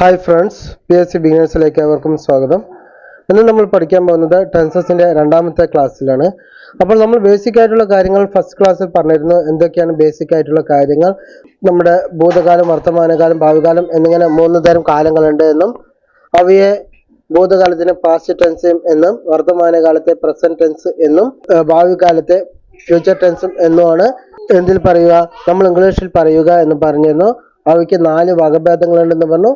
Hi friends, PSC ബിഗിനേഴ്സിലേക്ക് ഏവർക്കും സ്വാഗതം. ഇന്ന് നമ്മൾ പഠിക്കാൻ പോകുന്നത് ടെൻസസിന്റെ രണ്ടാമത്തെ ക്ലാസ്സിലാണ്. അപ്പോൾ നമ്മൾ ബേസിക് ആയിട്ടുള്ള കാര്യങ്ങൾ ഫസ്റ്റ് ക്ലാസ്സിൽ പറഞ്ഞിരുന്നു. എന്തൊക്കെയാണ് ബേസിക് ആയിട്ടുള്ള കാര്യങ്ങൾ? നമ്മുടെ ഭൂതകാലം, വർത്തമാനകാലം, ഭാവികാലം എന്നിങ്ങനെ 3 തരം കാലങ്ങളുണ്ട് എന്നും അവയെ ഭൂതകാലത്തിന് പാസ്റ്റ് ടെൻസ് എന്നും വർത്തമാനകാലത്തെ പ്രസന്റ് ടെൻസ് എന്നും ഭാവി കാലത്തെ ഫ്യൂച്ചർ ടെൻസും എന്നുമാണ് എന്തിൽ പറയുക, നമ്മൾ ഇംഗ്ലീഷിൽ പറയുക എന്ന് പറഞ്ഞിരുന്നു. അവയ്ക്ക് 4 വകഭേദങ്ങളുണ്ടെന്ന് പറഞ്ഞു.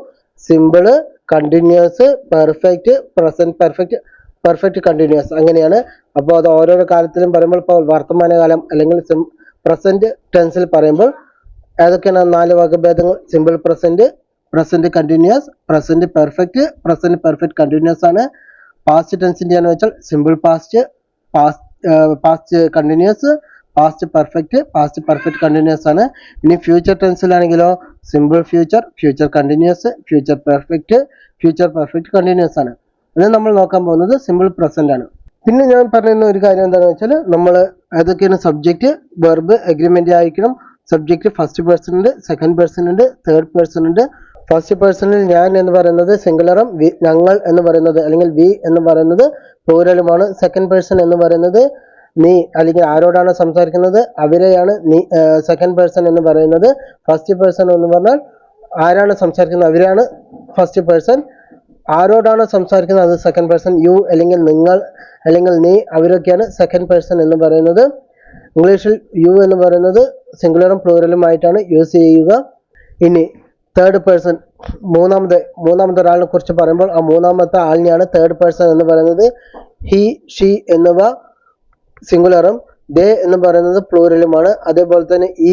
Simple, continuous, perfect, present perfect, perfect continuous, അങ്ങനെയാണ്. അപ്പോൾ അത് ഓരോരോ കാലത്തിലും പറയുമ്പോൾ ഇപ്പോൾ വർത്തമാനകാലം അല്ലെങ്കിൽ പ്രസന്റ് ടെൻസിൽ പറയുമ്പോൾ ഏതൊക്കെയാണ് 4 വകഭേദങ്ങൾ? Simple present, present continuous, present perfect, present perfect continuous ആണ്. പാസ്റ്റ് ടെൻസിന്റെ എന്ന് വെച്ചാൽ simple past, past continuous, past perfect, past perfect continuous ആണ്. ഇനി ഫ്യൂച്ചർ ടെൻസിലാണെങ്കിലോ simple future, future continuous, future perfect, future perfect continuous ആണ്. ഇത് നമ്മൾ നോക്കാൻ പോകുന്നത് സിമ്പിൾ പ്രസന്റ് ആണ്. പിന്നെ ഞാൻ പറയുന്ന ഒരു കാര്യം എന്താണെന്ന് വെച്ചാൽ നമ്മൾ ഏതൊക്കെയാണ് സബ്ജക്റ്റ്, വെർബ്, എഗ്രിമെന്റ് ആയിരിക്കണം. സബ്ജക്റ്റ് ഫസ്റ്റ് പേഴ്സൺ ഉണ്ട്, സെക്കൻഡ് പേഴ്സൺ ഉണ്ട്, തേർഡ് പേഴ്സൺ ഉണ്ട്. ഫസ്റ്റ് പേഴ്സണിൽ ഞാൻ എന്ന് പറയുന്നത് സിംഗുലറും, ഞങ്ങൾ എന്ന് പറയുന്നത് അല്ലെങ്കിൽ വി എന്ന് പറയുന്നത് പ്ലൂരലുമാണ്. സെക്കൻഡ് പേഴ്സൺ എന്ന് പറയുന്നത് നീ അല്ലെങ്കിൽ ആരോടാണ് സംസാരിക്കുന്നത് അവരെയാണ് നീ. സെക്കൻഡ് പേഴ്സൺ എന്ന് പറയുന്നത്. ഫസ്റ്റ് പേഴ്സൺ എന്ന് പറഞ്ഞാൽ ആരാണ് സംസാരിക്കുന്നത് അവരാണ് ഫസ്റ്റ് പേഴ്സൺ. ആരോടാണ് സംസാരിക്കുന്നത് അത് സെക്കൻഡ് പേഴ്സൺ. യു അല്ലെങ്കിൽ നിങ്ങൾ അല്ലെങ്കിൽ നീ അവരൊക്കെയാണ് സെക്കൻഡ് പേഴ്സൺ എന്ന് പറയുന്നത്. ഇംഗ്ലീഷിൽ യു എന്ന് പറയുന്നത് സിംഗുലറും പ്ലൂറലും ആയിട്ടാണ് യൂസ് ചെയ്യുക. ഇനി തേർഡ് പേഴ്സൺ, മൂന്നാമത്തെ ഒരാളിനെ കുറിച്ച് പറയുമ്പോൾ ആ മൂന്നാമത്തെ ആളിനെയാണ് തേർഡ് പേഴ്സൺ എന്ന് പറയുന്നത്. ഹി, ഷീ എന്നിവ സിംഗുലറും ദേ എന്ന് പറയുന്നത് പ്ലൂറലുമാണ്. അതേപോലെ തന്നെ ഈ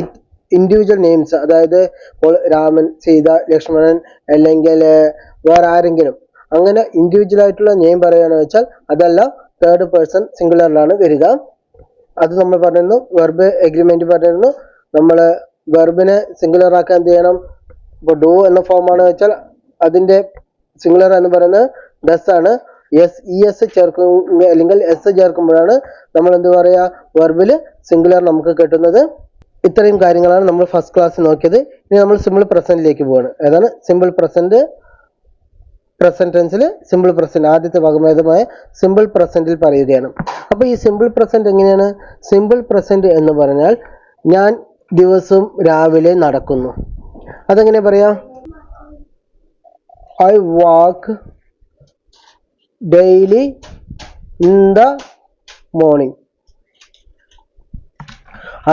ഇൻഡിവിജ്വൽ നെയിംസ്, അതായത് രാമൻ, സീത, ലക്ഷ്മണൻ അല്ലെങ്കിൽ വേറെ ആരെങ്കിലും അങ്ങനെ ഇൻഡിവിജ്വൽ ആയിട്ടുള്ള നെയിം പറയുകയാണെന്ന് വെച്ചാൽ അതെല്ലാം തേർഡ് പേഴ്സൺ സിംഗുലറിലാണ് വരിക. അത് നമ്മൾ പറഞ്ഞിരുന്നു. വെർബ് എഗ്രിമെന്റ് പറഞ്ഞിരുന്നു. നമ്മൾ വെർബിനെ സിംഗുലർ ആക്കാൻ എന്ത് ചെയ്യണം? ഇപ്പോൾ ഡു എന്ന ഫോമാണ് വെച്ചാൽ അതിന്റെ സിംഗുലർ എന്ന് പറയുന്നത് ഡസ് ആണ്. എസ് ചേർക്കും അല്ലെങ്കിൽ എസ് ചേർക്കുമ്പോഴാണ് നമ്മൾ എന്ത് പറയുക, വെർബില് സിംഗുലർ നമുക്ക് കിട്ടുന്നത്. ഇത്രയും കാര്യങ്ങളാണ് നമ്മൾ ഫസ്റ്റ് ക്ലാസ്സിൽ നോക്കിയത്. ഇനി നമ്മൾ സിമ്പിൾ പ്രസന്റിലേക്ക് പോവാണ്. ഏതാണ് സിമ്പിൾ പ്രസന്റ്? പ്രസന്റ് ടെൻസിൽ സിമ്പിൾ പ്രസന്റ് ആദ്യത്തെ വകഭേദമായ സിമ്പിൾ പ്രസന്റിൽ പറയുകയാണ്. അപ്പൊ ഈ സിമ്പിൾ പ്രസന്റ് എങ്ങനെയാണ്? സിമ്പിൾ പ്രസന്റ് എന്ന് പറഞ്ഞാൽ ഞാൻ ദിവസവും രാവിലെ നടക്കുന്നു. അതെങ്ങനെ പറയാം? I walk daily in the morning.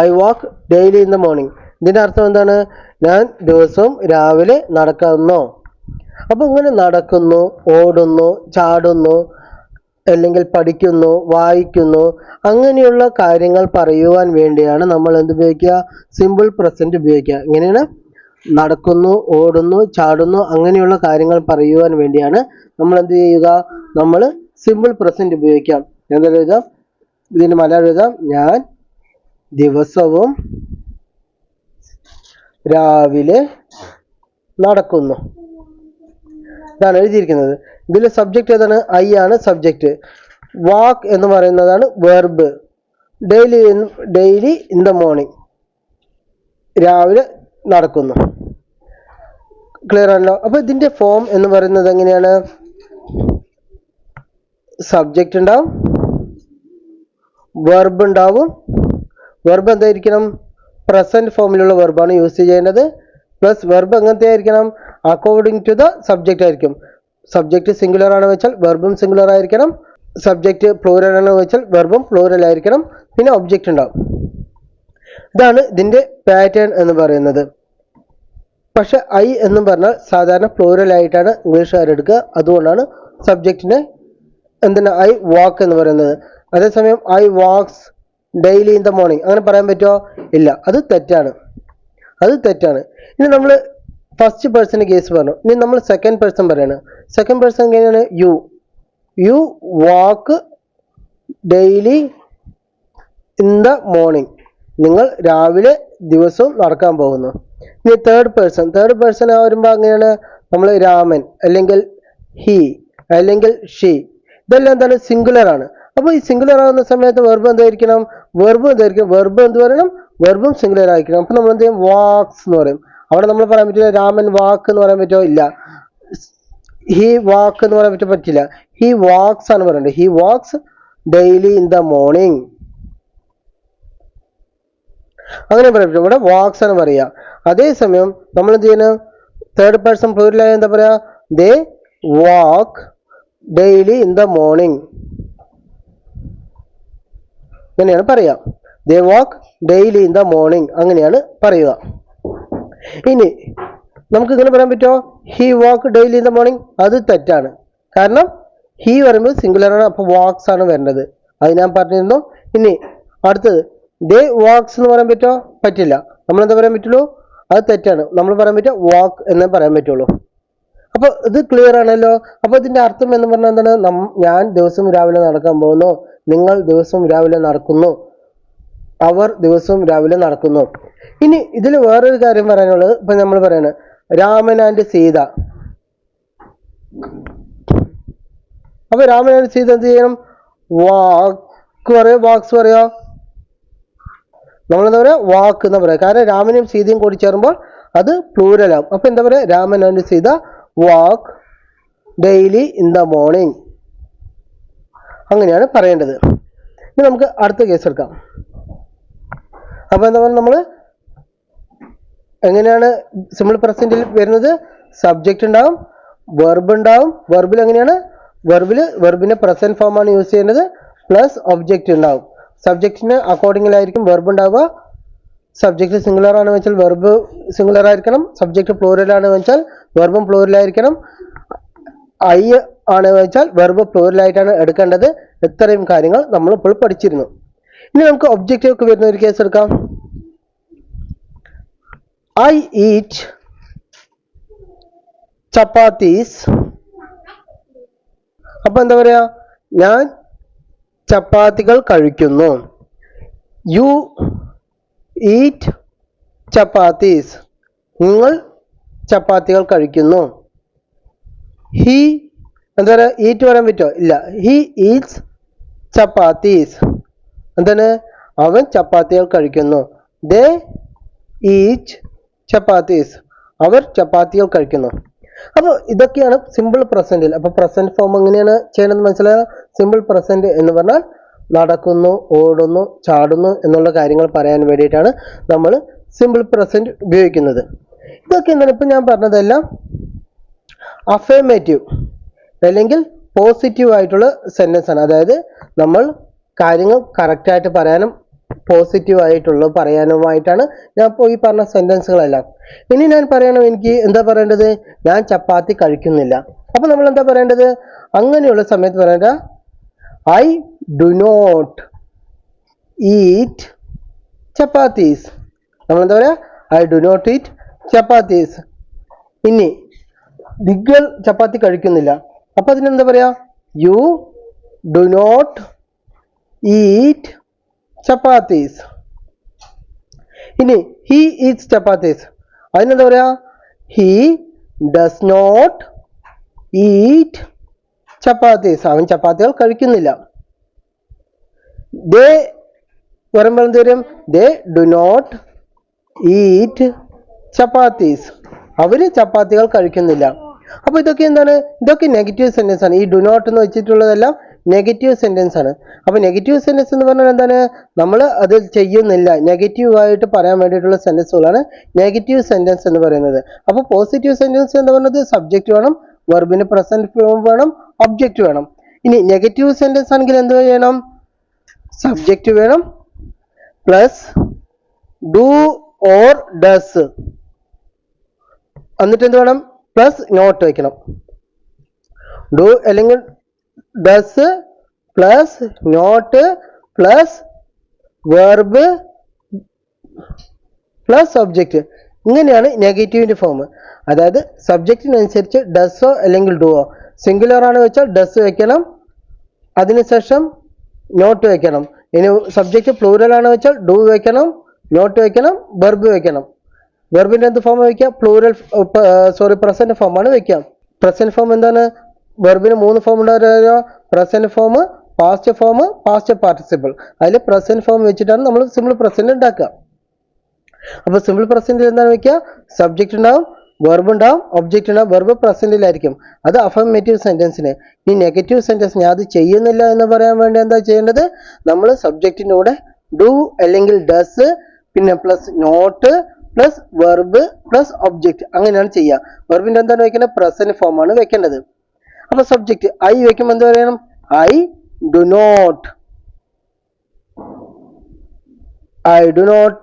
I walk daily in the morning. ഇതിന്റെ അർത്ഥം എന്താണ്? ഞാൻ ദിവസവും രാവിലെ നടക്കുന്നു. അപ്പൊ ഇങ്ങനെ നടക്കുന്നു, ഓടുന്നു, ചാടുന്നു, അല്ലെങ്കിൽ പഠിക്കുന്നു, വായിക്കുന്നു, അങ്ങനെയുള്ള കാര്യങ്ങൾ പറയുവാൻ വേണ്ടിയാണ് നമ്മൾ എന്ത് ഉപയോഗിക്കുക? സിമ്പിൾ പ്രസന്റ് ഉപയോഗിക്കുക. എങ്ങനെയാണ്? നടക്കുന്നു, ഓടുന്നു, ചാടുന്നു, അങ്ങനെയുള്ള കാര്യങ്ങൾ പറയുവാൻ വേണ്ടിയാണ് നമ്മൾ എന്ത് ചെയ്യുക? നമ്മൾ സിമ്പിൾ പ്രസന്റ് ഉപയോഗിക്കാം. എന്താ എഴുതാം? ഇതിന് മലയാളം എഴുതാം. ഞാൻ ദിവസവും രാവിലെ നടക്കുന്നു. ഇതാണ് എഴുതിയിരിക്കുന്നത്. ഇതിൽ സബ്ജക്റ്റ് ഏതാണ്? ഐ ആണ് സബ്ജക്റ്റ്. വാക്ക് എന്ന് പറയുന്നതാണ് verb. Daily in the morning, രാവിലെ നടക്കുന്നു. ക്ലിയർ ആണല്ലോ? അപ്പൊ ഇതിന്റെ ഫോം എന്ന് പറയുന്നത് എങ്ങനെയാണ്? സബ്ജക്റ്റ് ഉണ്ടാവും, വെർബ് ഉണ്ടാവും. വെർബ് എന്തായിരിക്കണം? പ്രസന്റ് ഫോമിലുള്ള വെർബാണ് യൂസ് ചെയ്യേണ്ടത്. പ്ലസ് വെർബ് എങ്ങനത്തെ ആയിരിക്കണം? അക്കോർഡിംഗ് ടു ദ സബ്ജക്റ്റ് ആയിരിക്കും. സബ്ജക്റ്റ് സിംഗുലർ ആണ് വെച്ചാൽ വെർബും സിംഗുലർ ആയിരിക്കണം. സബ്ജക്റ്റ് പ്ലൂറൽ ആണ് വെച്ചാൽ വെർബും പ്ലൂറൽ ആയിരിക്കണം. പിന്നെ ഒബ്ജക്റ്റ് ഉണ്ടാവും. ഇതാണ് ഇതിന്റെ പാറ്റേൺ എന്ന് പറയുന്നത്. പക്ഷെ ഐ എന്ന് പറഞ്ഞാൽ സാധാരണ പ്ലൂറൽ ആയിട്ടാണ് ഇംഗ്ലീഷുകാർ എടുക്കുക. അതുകൊണ്ടാണ് സബ്ജക്റ്റിനെ എന്തിനാ ഐ വാക്ക് എന്ന് പറയുന്നത്. അതേസമയം I walks daily in the morning അങ്ങനെ പറയാൻ പറ്റുമോ? ഇല്ല, അത് തെറ്റാണ്. ഇനി നമ്മൾ ഫസ്റ്റ് പേഴ്സൺ കേസ് പറഞ്ഞു. ഇനി നമ്മൾ സെക്കൻഡ് പേഴ്സൺ പറയാണ്. സെക്കൻഡ് പേഴ്സൺ എങ്ങനെയാണ്? You walk daily in the morning. നിങ്ങൾ രാവിലെ ദിവസവും നടക്കാൻ പോകുന്നു. ഇനി തേർഡ് പേഴ്സൺ വരുമ്പോൾ അങ്ങനെയാണ് നമ്മൾ രാമൻ അല്ലെങ്കിൽ ഹി അല്ലെങ്കിൽ ഷീ, ഇതെല്ലാം എന്താണ്? സിംഗുലർ ആണ്. അപ്പോൾ ഈ സിംഗുലർ ആകുന്ന സമയത്ത് വെർബ് എന്തായിരിക്കണം? വെർബ് എന്ത് പറയണം? വെർബും സിംഗുലർ ആയിരിക്കണം. അപ്പൊ നമ്മൾ എന്ത് ചെയ്യും? വാക്സ് എന്ന് പറയും. അവിടെ നമ്മൾ പറയാൻ പറ്റില്ല രാമൻ വാക്ക് എന്ന് പറയാൻ പറ്റുമോ? ഇല്ല. ഹി വാക്ക് എന്ന് പറയാൻ പറ്റില്ല. ഹി വാക്സ് ആണ് പറയേണ്ടത്. He wax daily in the morning അങ്ങനെ പറയാൻ പറ്റും. ഇവിടെ വാക്സ് ആണ് പറയുക. അതേസമയം നമ്മൾ എന്ത് ചെയ്യണം, തേർഡ് പേഴ്സൺ പ്ലൂറലായി എന്താ പറയാ, ദേ walk daily in the morning അങ്ങനെയാണ് പറയുക. ദേ walk daily in the morning അങ്ങനെയാണ് പറയുക. ഇനി നമുക്ക് ഇങ്ങനെ പറയാൻ പറ്റുമോ, he walk daily in the morning? അത് തെറ്റാണ്. കാരണം ഹി പറയുമ്പോൾ സിംഗുലർ ആണ്, അപ്പോൾ വാക്സ് ആണ് വരേണ്ടത്. അത് ഞാൻ പറഞ്ഞിരുന്നു. ഇനി അടുത്തത് ദേ വാക്സ് എന്ന് പറയാൻ പറ്റുമോ? പറ്റില്ല. നമ്മൾ എന്താ പറയാൻ പറ്റുള്ളൂ? അത് തെറ്റാണ്. നമ്മൾ പറയാൻ പറ്റുക വാക്ക് എന്നേ പറയാൻ പറ്റുള്ളൂ. അപ്പൊ ഇത് ക്ലിയർ ആണല്ലോ. അപ്പൊ ഇതിന്റെ അർത്ഥം എന്ന് പറഞ്ഞാൽ എന്താണ്? ഞാൻ ദിവസം രാവിലെ നടക്കാൻ പോകുന്നു, നിങ്ങൾ ദിവസം രാവിലെ നടക്കുന്നു, അവർ ദിവസവും രാവിലെ നടക്കുന്നു. ഇനി ഇതിൽ വേറൊരു കാര്യം പറയാനുള്ളത്, ഇപ്പൊ നമ്മൾ പറയണ രാമൻ ആൻഡ് സീത. അപ്പൊ രാമൻ ആൻഡ് സീത എന്ത് ചെയ്യണം? വാക്ക് പറയോ വാക്സ് പറയോ? നമ്മളെന്താ പറയാ? വാക്ക് എന്ന് പറയാം. കാരണം രാമനും സീതയും കൂടി ചേരുമ്പോൾ അത് പ്ലൂരലാവും. അപ്പൊ എന്താ പറയാ? Raman and Sita walk daily in the morning അങ്ങനെയാണ് പറയേണ്ടത്. ഇനി നമുക്ക് അടുത്ത കേസ് എടുക്കാം. അപ്പൊ എന്താ പറയുക, നമ്മള് എങ്ങനെയാണ് സിമ്പിൾ പ്രസന്റിൽ വരുന്നത്? സബ്ജക്റ്റ് ഉണ്ടാവും, വെർബ് ഉണ്ടാവും. വെർബിൽ എങ്ങനെയാണ്? വെർബിന്റെ പ്രസന്റ് ഫോം ആണ് യൂസ് ചെയ്യുന്നത്, പ്ലസ് ഒബ്ജക്റ്റ് ഉണ്ടാവും. സബ്ജക്റ്റിന് അക്കോർഡിംഗിലായിരിക്കും വെർബ് ഉണ്ടാവുക. സബ്ജക്റ്റ് സിംഗുലർ ആണ് വെച്ചാൽ വെർബ് സിംഗുലർ ആയിരിക്കണം. സബ്ജക്റ്റ് പ്ലൂറൽ ആണ് വെച്ചാൽ വെർബും പ്ലൂറൽ ആയിരിക്കണം. ഐ ആണ് വെച്ചാൽ വെർബ് പ്ലൂറൽ ആയിട്ടാണ് എടുക്കേണ്ടത്. ഇത്രയും കാര്യങ്ങൾ നമ്മൾ ഇപ്പോൾ പഠിച്ചിരുന്നു. ഇനി നമുക്ക് ഒബ്ജക്റ്റീവ് ഒക്കെ വരുന്ന ഒരു കേസ് എടുക്കാം. I eat chapatis. അപ്പൊ എന്താ പറയാ? ഞാൻ ചപ്പാത്തികൾ കഴിക്കുന്നു. U eat chapatis. നിങ്ങൾ ചപ്പാത്തികൾ കഴിക്കുന്നു. ഹി എന്താ പറയാ? ഈറ്റ് പറയാൻ പറ്റുമോ? ഇല്ല. He eats chapatis. എന്താണ്? അവൻ ചപ്പാത്തികൾ കഴിക്കുന്നു. ദേ ഈറ്റ് ചപ്പാത്തീസ്. അവർ ചപ്പാത്തികൾ കഴിക്കുന്നു. അപ്പോൾ ഇതൊക്കെയാണ് സിമ്പിൾ പ്രസന്റിൽ. അപ്പൊ പ്രസന്റ് ഫോം എങ്ങനെയാണ് ചെയ്യണമെന്ന് മനസ്സിലായോ? സിമ്പിൾ പ്രസന്റ് എന്ന് പറഞ്ഞാൽ നടക്കുന്നു, ഓടുന്നു, ചാടുന്നു എന്നുള്ള കാര്യങ്ങൾ പറയാൻ വേണ്ടിയിട്ടാണ് നമ്മൾ സിമ്പിൾ പ്രസന്റ് ഉപയോഗിക്കുന്നത്. ഇതൊക്കെ എന്താണ്? ഇപ്പൊ ഞാൻ പറഞ്ഞതെല്ലാം അഫേമേറ്റീവ് അല്ലെങ്കിൽ പോസിറ്റീവ് ആയിട്ടുള്ള സെന്റൻസ് ആണ്. അതായത് നമ്മൾ കാര്യങ്ങൾ കറക്റ്റ് ആയിട്ട് പറയാനും പോസിറ്റീവ് ആയിട്ടുള്ള പറയാനുമായിട്ടാണ് ഞാൻ ഇപ്പോൾ ഈ പറഞ്ഞ സെന്റൻസുകളെല്ലാം. ഇനി ഞാൻ പറയണം, എനിക്ക് എന്താ പറയേണ്ടത്? ഞാൻ ചപ്പാത്തി കഴിക്കുന്നില്ല. അപ്പൊ നമ്മൾ എന്താ പറയേണ്ടത്? അങ്ങനെയുള്ള സമയത്ത് പറയേണ്ട I do not eat chapatis. നമ്മൾ എന്താ പറയാ? I do not eat chapatis. ഇനി നിങ്ങൾ ചപ്പാത്തി കഴിക്കുന്നില്ല. അപ്പൊ അതിനെന്താ പറയാ? You do not eat chapatis. ഇനി ഹി ഈറ്റ്സ് ചപ്പാത്തീസ്. അതിനെന്താ പറയാ? He does not eat chapatis. അവൻ ചപ്പാത്തികൾ കഴിക്കുന്നില്ല. ദേ പറയുമ്പോൾ എന്ത് വരും? They do not eat chapatis. അവര് ചപ്പാത്തികൾ കഴിക്കുന്നില്ല. അപ്പൊ ഇതൊക്കെ എന്താണ്? ഇതൊക്കെ നെഗറ്റീവ് സെന്റൻസ് ആണ്. ഈ ഡു നോട്ട് എന്ന് വെച്ചിട്ടുള്ളതെല്ലാം നെഗറ്റീവ് സെന്റൻസ് ആണ്. അപ്പൊ നെഗറ്റീവ് സെന്റൻസ് എന്ന് പറഞ്ഞാൽ എന്താണ്? നമ്മൾ അത് ചെയ്യുന്നില്ല, നെഗറ്റീവ് ആയിട്ട് പറയാൻ വേണ്ടിയിട്ടുള്ള സെന്റൻസുകളാണ് നെഗറ്റീവ് സെന്റൻസ് എന്ന് പറയുന്നത്. അപ്പൊ പോസിറ്റീവ് സെന്റൻസ് എന്ന് പറയുന്നത് സബ്ജക്റ്റ് വേണം, വെർബിന് പ്രസന്റ് ഫോം വേണം, ഒബ്ജക്റ്റ് വേണം. ഇനി നെഗറ്റീവ് സെന്റൻസ് ആണെങ്കിൽ എന്ത് ചെയ്യണം? സബ്ജക്റ്റ് വേണം, പ്ലസ് ഡു ഓർ ഡസ്. എന്നിട്ട് എന്ത് വേണം? പ്ലസ് നോട്ട് വയ്ക്കണം. ഡു അല്ലെങ്കിൽ does plus not plus verb plus object. ഇങ്ങനെയാണ് നെഗറ്റീവിന്റെ ഫോം. അതായത് സബ്ജക്റ്റിനനുസരിച്ച് ഡസോ അല്ലെങ്കിൽ ഡുവോ. സിംഗുലർ ആണ് വെച്ചാൽ ഡസ് വെക്കണം, അതിനുശേഷം നോട്ട് വെക്കണം. ഇനി സബ്ജക്റ്റ് പ്ലൂറൽ ആണ് വെച്ചാൽ ഡു വെക്കണം, നോട്ട് വെക്കണം, വെർബ് വെക്കണം. വെർബിന്റെ എന്ത് ഫോം വെക്കുക? പ്ലൂറൽ പ്രസന്റ് ഫോം ആണ് വെക്കുക. പ്രസന്റ് ഫോം എന്താണ്? വെർബിന് 3 ഫോം ഉണ്ടാവുക. Present form, past form, past participle. അതിൽ പ്രസന്റ് ഫോം വെച്ചിട്ടാണ് നമ്മൾ സിമ്പിൾ പ്രസന്റ് ഉണ്ടാക്കുക. അപ്പൊ സിമ്പിൾ പ്രസന്റ് എന്താണ് വെക്കുക? സബ്ജക്റ്റ് ഉണ്ടാവും, വെർബ് ഉണ്ടാവും, ഒബ്ജക്റ്റ് ഉണ്ടാവും, വെർബ് പ്രസന്റിലായിരിക്കും. അത് അഫർമേറ്റീവ് സെന്റൻസിന്. ഈ നെഗറ്റീവ് സെന്റൻസ് ഞാൻ അത് ചെയ്യുന്നില്ല എന്ന് പറയാൻ വേണ്ടി എന്താ ചെയ്യേണ്ടത്? നമ്മൾ സബ്ജക്റ്റിന്റെ കൂടെ ഡു അല്ലെങ്കിൽ ഡസ് പിന്നെ plus not plus verb plus object അങ്ങനെയാണ് ചെയ്യുക. വെർബിന്റെ എന്താണ് വെക്കേണ്ടത്? പ്രസന്റ് ഫോം ആണ് വെക്കേണ്ടത്. അപ്പൊ സബ്ജക്റ്റ് ഐ വെക്കുമ്പോൾ എന്ത് പറയണം? I do not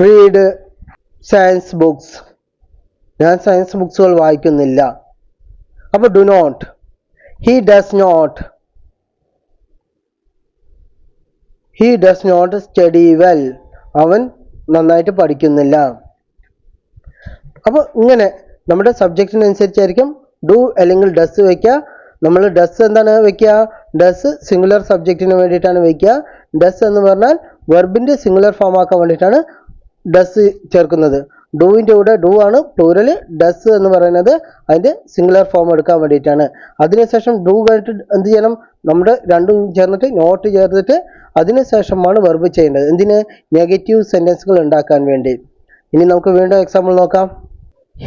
read science books. ഞാൻ സയൻസ് ബുക്സുകൾ വായിക്കുന്നില്ല. അപ്പൊ do not. He does not study well. അവൻ നന്നായിട്ട് പഠിക്കുന്നില്ല. അപ്പൊ ഇങ്ങനെ നമ്മുടെ സബ്ജക്റ്റിനനുസരിച്ചായിരിക്കും ഡു അല്ലെങ്കിൽ ഡസ് വെക്കുക. നമ്മൾ ഡസ് എന്താണ് വെക്കുക? ഡസ് സിംഗുലർ സബ്ജക്റ്റിന് വേണ്ടിയിട്ടാണ് വെക്കുക. ഡസ് എന്ന് പറഞ്ഞാൽ വെർബിന്റെ സിംഗുലർ ഫോം ആക്കാൻ വേണ്ടിയിട്ടാണ് ഡസ് ചേർക്കുന്നത്. ഡൂവിന്റെ കൂടെ ഡു ആണ് പ്ലൂരൽ, ഡസ് എന്ന് പറയുന്നത് അതിന്റെ സിംഗുലർ ഫോം എടുക്കാൻ വേണ്ടിയിട്ടാണ്. അതിനുശേഷം ഡു കഴിഞ്ഞിട്ട് എന്ത് ചെയ്യണം? നമ്മുടെ രണ്ടും ചേർന്നിട്ട് നോട്ട് ചേർത്തിട്ട് അതിനുശേഷമാണ് വെർബ് ചെയ്യേണ്ടത്. എന്തിന്? നെഗറ്റീവ് സെന്റൻസുകൾ ഉണ്ടാക്കാൻ വേണ്ടി. ഇനി നമുക്ക് വീണ്ടും എക്സാമ്പിൾ നോക്കാം.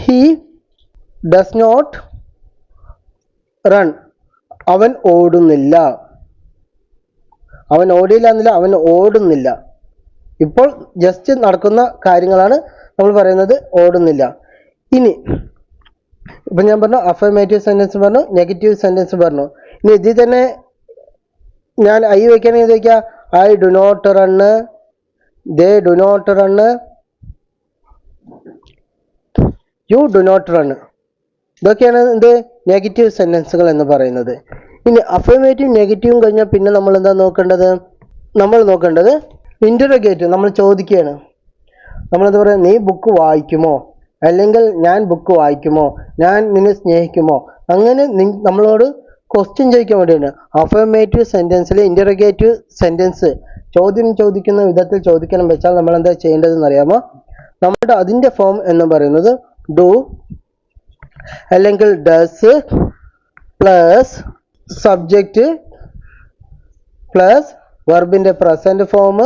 He does not run. അവൻ ഓടുന്നില്ല. അവൻ ഓടിയില്ല എന്നില്ല, അവൻ ഓടുന്നില്ല. ഇപ്പോൾ ജസ്റ്റ് നടക്കുന്ന കാര്യങ്ങളാണ് നമ്മൾ പറയുന്നത്, ഓടുന്നില്ല. ഇനി ഇപ്പൊ ഞാൻ പറഞ്ഞു അഫർമേറ്റീവ് സെന്റൻസ് പറഞ്ഞു, നെഗറ്റീവ് സെന്റൻസ് പറഞ്ഞു. ഇനി ഇതിൽ തന്നെ ഞാൻ ഐ വെക്കുകയാണെങ്കിൽ ചോദിക്കുക I do not run, they do not run, you do not run. ഇതൊക്കെയാണ് എന്ത്? നെഗറ്റീവ് സെന്റൻസുകൾ എന്ന് പറയുന്നത്. ഇനി അഫർമേറ്റീവ് നെഗറ്റീവും കഴിഞ്ഞാൽ പിന്നെ നമ്മൾ എന്താ നോക്കേണ്ടത്? നമ്മൾ നോക്കേണ്ടത് ഇന്ററോഗേറ്റീവ്. നമ്മൾ ചോദിക്കുകയാണ്. നമ്മളെന്താ പറയുക? നീ ബുക്ക് വായിക്കുമോ? അല്ലെങ്കിൽ ഞാൻ ബുക്ക് വായിക്കുമോ? ഞാൻ നിന്നെ സ്നേഹിക്കുമോ? അങ്ങനെ നമ്മളോട് ക്വസ്റ്റ്യൻ ചോദിക്കാൻ വേണ്ടിയാണ്. അഫർമേറ്റീവ് സെന്റൻസിൽ ഇന്ററോഗേറ്റീവ് സെന്റൻസ് ചോദ്യം ചോദിക്കുന്ന വിധത്തിൽ ചോദിക്കണം വെച്ചാൽ നമ്മൾ എന്താ ചെയ്യേണ്ടതെന്ന് അറിയാമോ? നമ്മുടെ അതിന്റെ ഫോം എന്ന് പറയുന്നത് ഡു അല്ലെങ്കിൽ ഡസ് പ്ലസ് സബ്ജക്റ്റ് പ്ലസ് വെർബിന്റെ പ്രസന്റ് ഫോം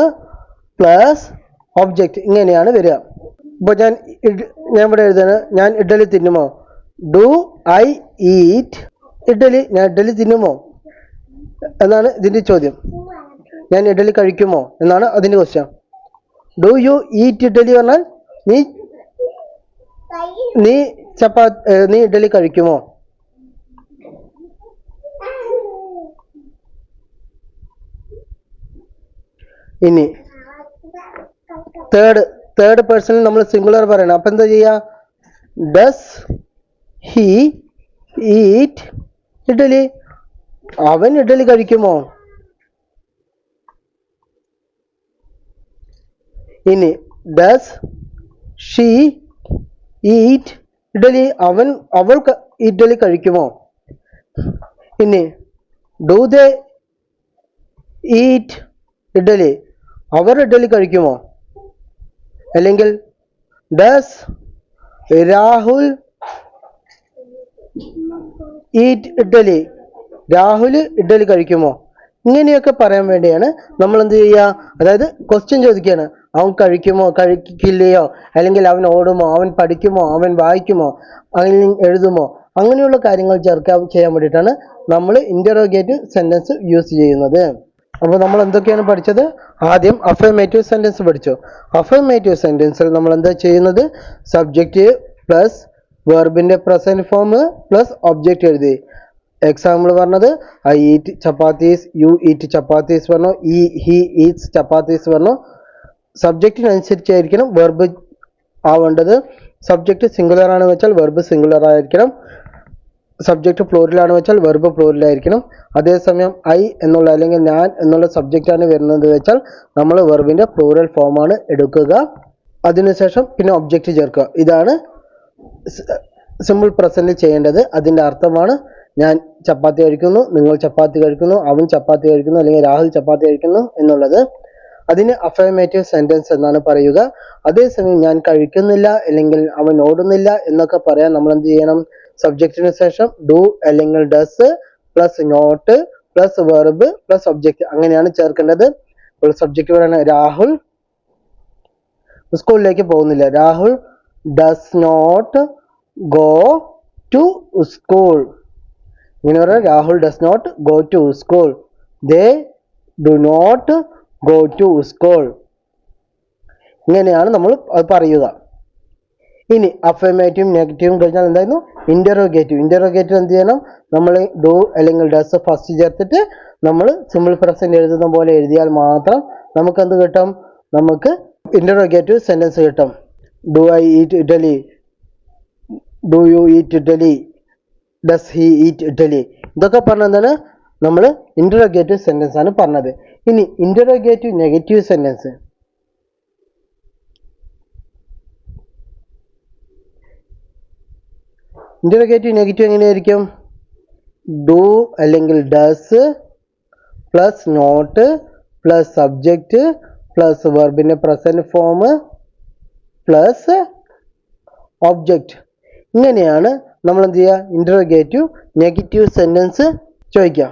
പ്ലസ് ഒബ്ജക്റ്റ് ഇങ്ങനെയാണ് വരിക. ഇപ്പോൾ ഞാൻ ഇവിടെ എഴുതാണ്, ഞാൻ ഇഡ്ഡലി തിന്നുമോ? Do I eat idli. ഞാൻ ഇഡ്ഡലി തിന്നുമോ എന്നാണ് ഇതിന്റെ ചോദ്യം. ഞാൻ ഇഡ്ഡലി കഴിക്കുമോ എന്നാണ് അതിന്റെ question. Do you eat idli പറഞ്ഞാൽ നീ ഇഡ്ഡലി കഴിക്കുമോ? ഇനി തേർഡ് പേഴ്സണിൽ നമ്മൾ സിംഗുലർ പറയണം. അപ്പൊ എന്താ ചെയ്യാ? Does he eat idli. അവൻ ഇഡ്ഡലി കഴിക്കുമോ? ഇനി ഡസ് ഷീ ഈറ്റ് ഇഡ്ഡലി. അവൾ ഇഡ്ഡലി കഴിക്കുമോ? ഇനി ഡു ദേ ഈറ്റ് ഇഡ്ഡലി. അവർ ഇഡ്ഡലി കഴിക്കുമോ? അല്ലെങ്കിൽ ഡസ് രാഹുൽ ഈറ്റ് ഇഡ്ഡലി. രാഹുൽ ഇഡ്ഡലി കഴിക്കുമോ? ഇങ്ങനെയൊക്കെ പറയാൻ വേണ്ടിയാണ് നമ്മൾ എന്ത് ചെയ്യുക? അതായത് ക്വസ്റ്റ്യൻ ചോദിക്കുകയാണ്. അവൻ കഴിക്കുമോ, കഴിക്കില്ലയോ, അല്ലെങ്കിൽ അവൻ ഓടുമോ, അവൻ പഠിക്കുമോ, അവൻ വായിക്കുമോ, അല്ലെങ്കിൽ എഴുതുമോ, അങ്ങനെയുള്ള കാര്യങ്ങൾ ചെയ്യാൻ വേണ്ടിയിട്ടാണ് നമ്മൾ ഇന്ററോഗേറ്റീവ് സെന്റൻസ് യൂസ് ചെയ്യുന്നത്. അപ്പോൾ നമ്മൾ എന്തൊക്കെയാണ് പഠിച്ചത്? ആദ്യം അഫർമേറ്റീവ് സെന്റൻസ് പഠിച്ചു. അഫർമേറ്റീവ് സെന്റൻസിൽ നമ്മൾ എന്താ ചെയ്യുന്നത്? സബ്ജക്റ്റ് പ്ലസ് വെർബിന്റെ പ്രസന്റ് ഫോം പ്ലസ് ഒബ്ജക്റ്റ് എഴുതി. എക്സാമ്പിൾ പറഞ്ഞത് I eat chapatis, you eat chapatis പറഞ്ഞു, ഹി ഈറ്റ്സ് ചപ്പാത്തീസ് പറഞ്ഞു. സബ്ജക്റ്റിനനുസരിച്ചായിരിക്കണം വെർബ് ആവേണ്ടത്. സബ്ജക്റ്റ് സിംഗുലർ ആണ് വെച്ചാൽ വെർബ് സിംഗുലർ ആയിരിക്കണം. സബ്ജക്റ്റ് പ്ലൂറലാണ് വെച്ചാൽ വെർബ് പ്ലൂറലായിരിക്കണം. അതേസമയം ഐ എന്നുള്ള അല്ലെങ്കിൽ ഞാൻ എന്നുള്ള സബ്ജക്റ്റാണ് വരുന്നത് വെച്ചാൽ നമ്മൾ വെർബിന്റെ പ്ലൂറൽ ഫോമാണ് എടുക്കുക. അതിനുശേഷം പിന്നെ ഒബ്ജക്റ്റ് ചേർക്കുക. ഇതാണ് സിമ്പിൾ പ്രസന്റ് ചെയ്യേണ്ടത്. അതിന്റെ അർത്ഥമാണ് ഞാൻ ചപ്പാത്തി കഴിക്കുന്നു, നിങ്ങൾ ചപ്പാത്തി കഴിക്കുന്നു, അവൻ ചപ്പാത്തി കഴിക്കുന്നു, അല്ലെങ്കിൽ രാഹുൽ ചപ്പാത്തി കഴിക്കുന്നു എന്നുള്ളത്. അതിന് അഫർമേറ്റീവ് സെന്റൻസ് എന്നാണ് പറയുക. അതേസമയം ഞാൻ കഴിക്കുന്നില്ല അല്ലെങ്കിൽ അവൻ ഓടുന്നില്ല എന്നൊക്കെ പറയാൻ നമ്മൾ എന്ത് ചെയ്യണം? സബ്ജക്റ്റിന് ശേഷം ഡു അല്ലെങ്കിൽ does plus not plus verb plus object അങ്ങനെയാണ് ചേർക്കേണ്ടത്. സബ്ജക്റ്റ് പറയുന്നത് രാഹുൽ സ്കൂളിലേക്ക് പോകുന്നില്ല. Rahul does not go to school. ഇങ്ങനെ പറയാം, Rahul does not go to school. They do not go to school. ഇങ്ങനെയാണ് നമ്മൾ അത് പറയുക. ഇനി അഫർമേറ്റീവും നെഗറ്റീവും കഴിഞ്ഞാൽ എന്തായിരുന്നു? ഇന്ററോഗേറ്റീവ്. ഇന്ററോഗേറ്റീവ് എന്ത് ചെയ്യണം? നമ്മൾ ഡു അല്ലെങ്കിൽ ഡസ് ഫസ്റ്റ് ചേർത്തിട്ട് നമ്മൾ സിമ്പിൾ പ്രസന്റ് എഴുതുന്ന പോലെ എഴുതിയാൽ മാത്രം നമുക്ക് എന്ത് കിട്ടും? നമുക്ക് ഇന്ററോഗേറ്റീവ് സെന്റൻസ് കിട്ടും. Do I eat idli, do you eat idli, does he eat idli. ഇതൊക്കെ പറഞ്ഞതാണ് നമ്മൾ ഇന്ററോഗേറ്റീവ് സെന്റൻസ് ആണ് പറഞ്ഞത്. ഇനി interrogative negative sentence. Interrogative negative എങ്ങനെയായിരിക്കും? ഡു അല്ലെങ്കിൽ does plus not plus subject plus വെർബിന്റെ പ്രസന്റ് ഫോം പ്ലസ് ഒബ്ജക്റ്റ്. ഇങ്ങനെയാണ് നമ്മൾ എന്ത് ചെയ്യുക? ഇന്ററോഗേറ്റീവ് നെഗറ്റീവ് സെന്റൻസ് ചോദിക്കുക.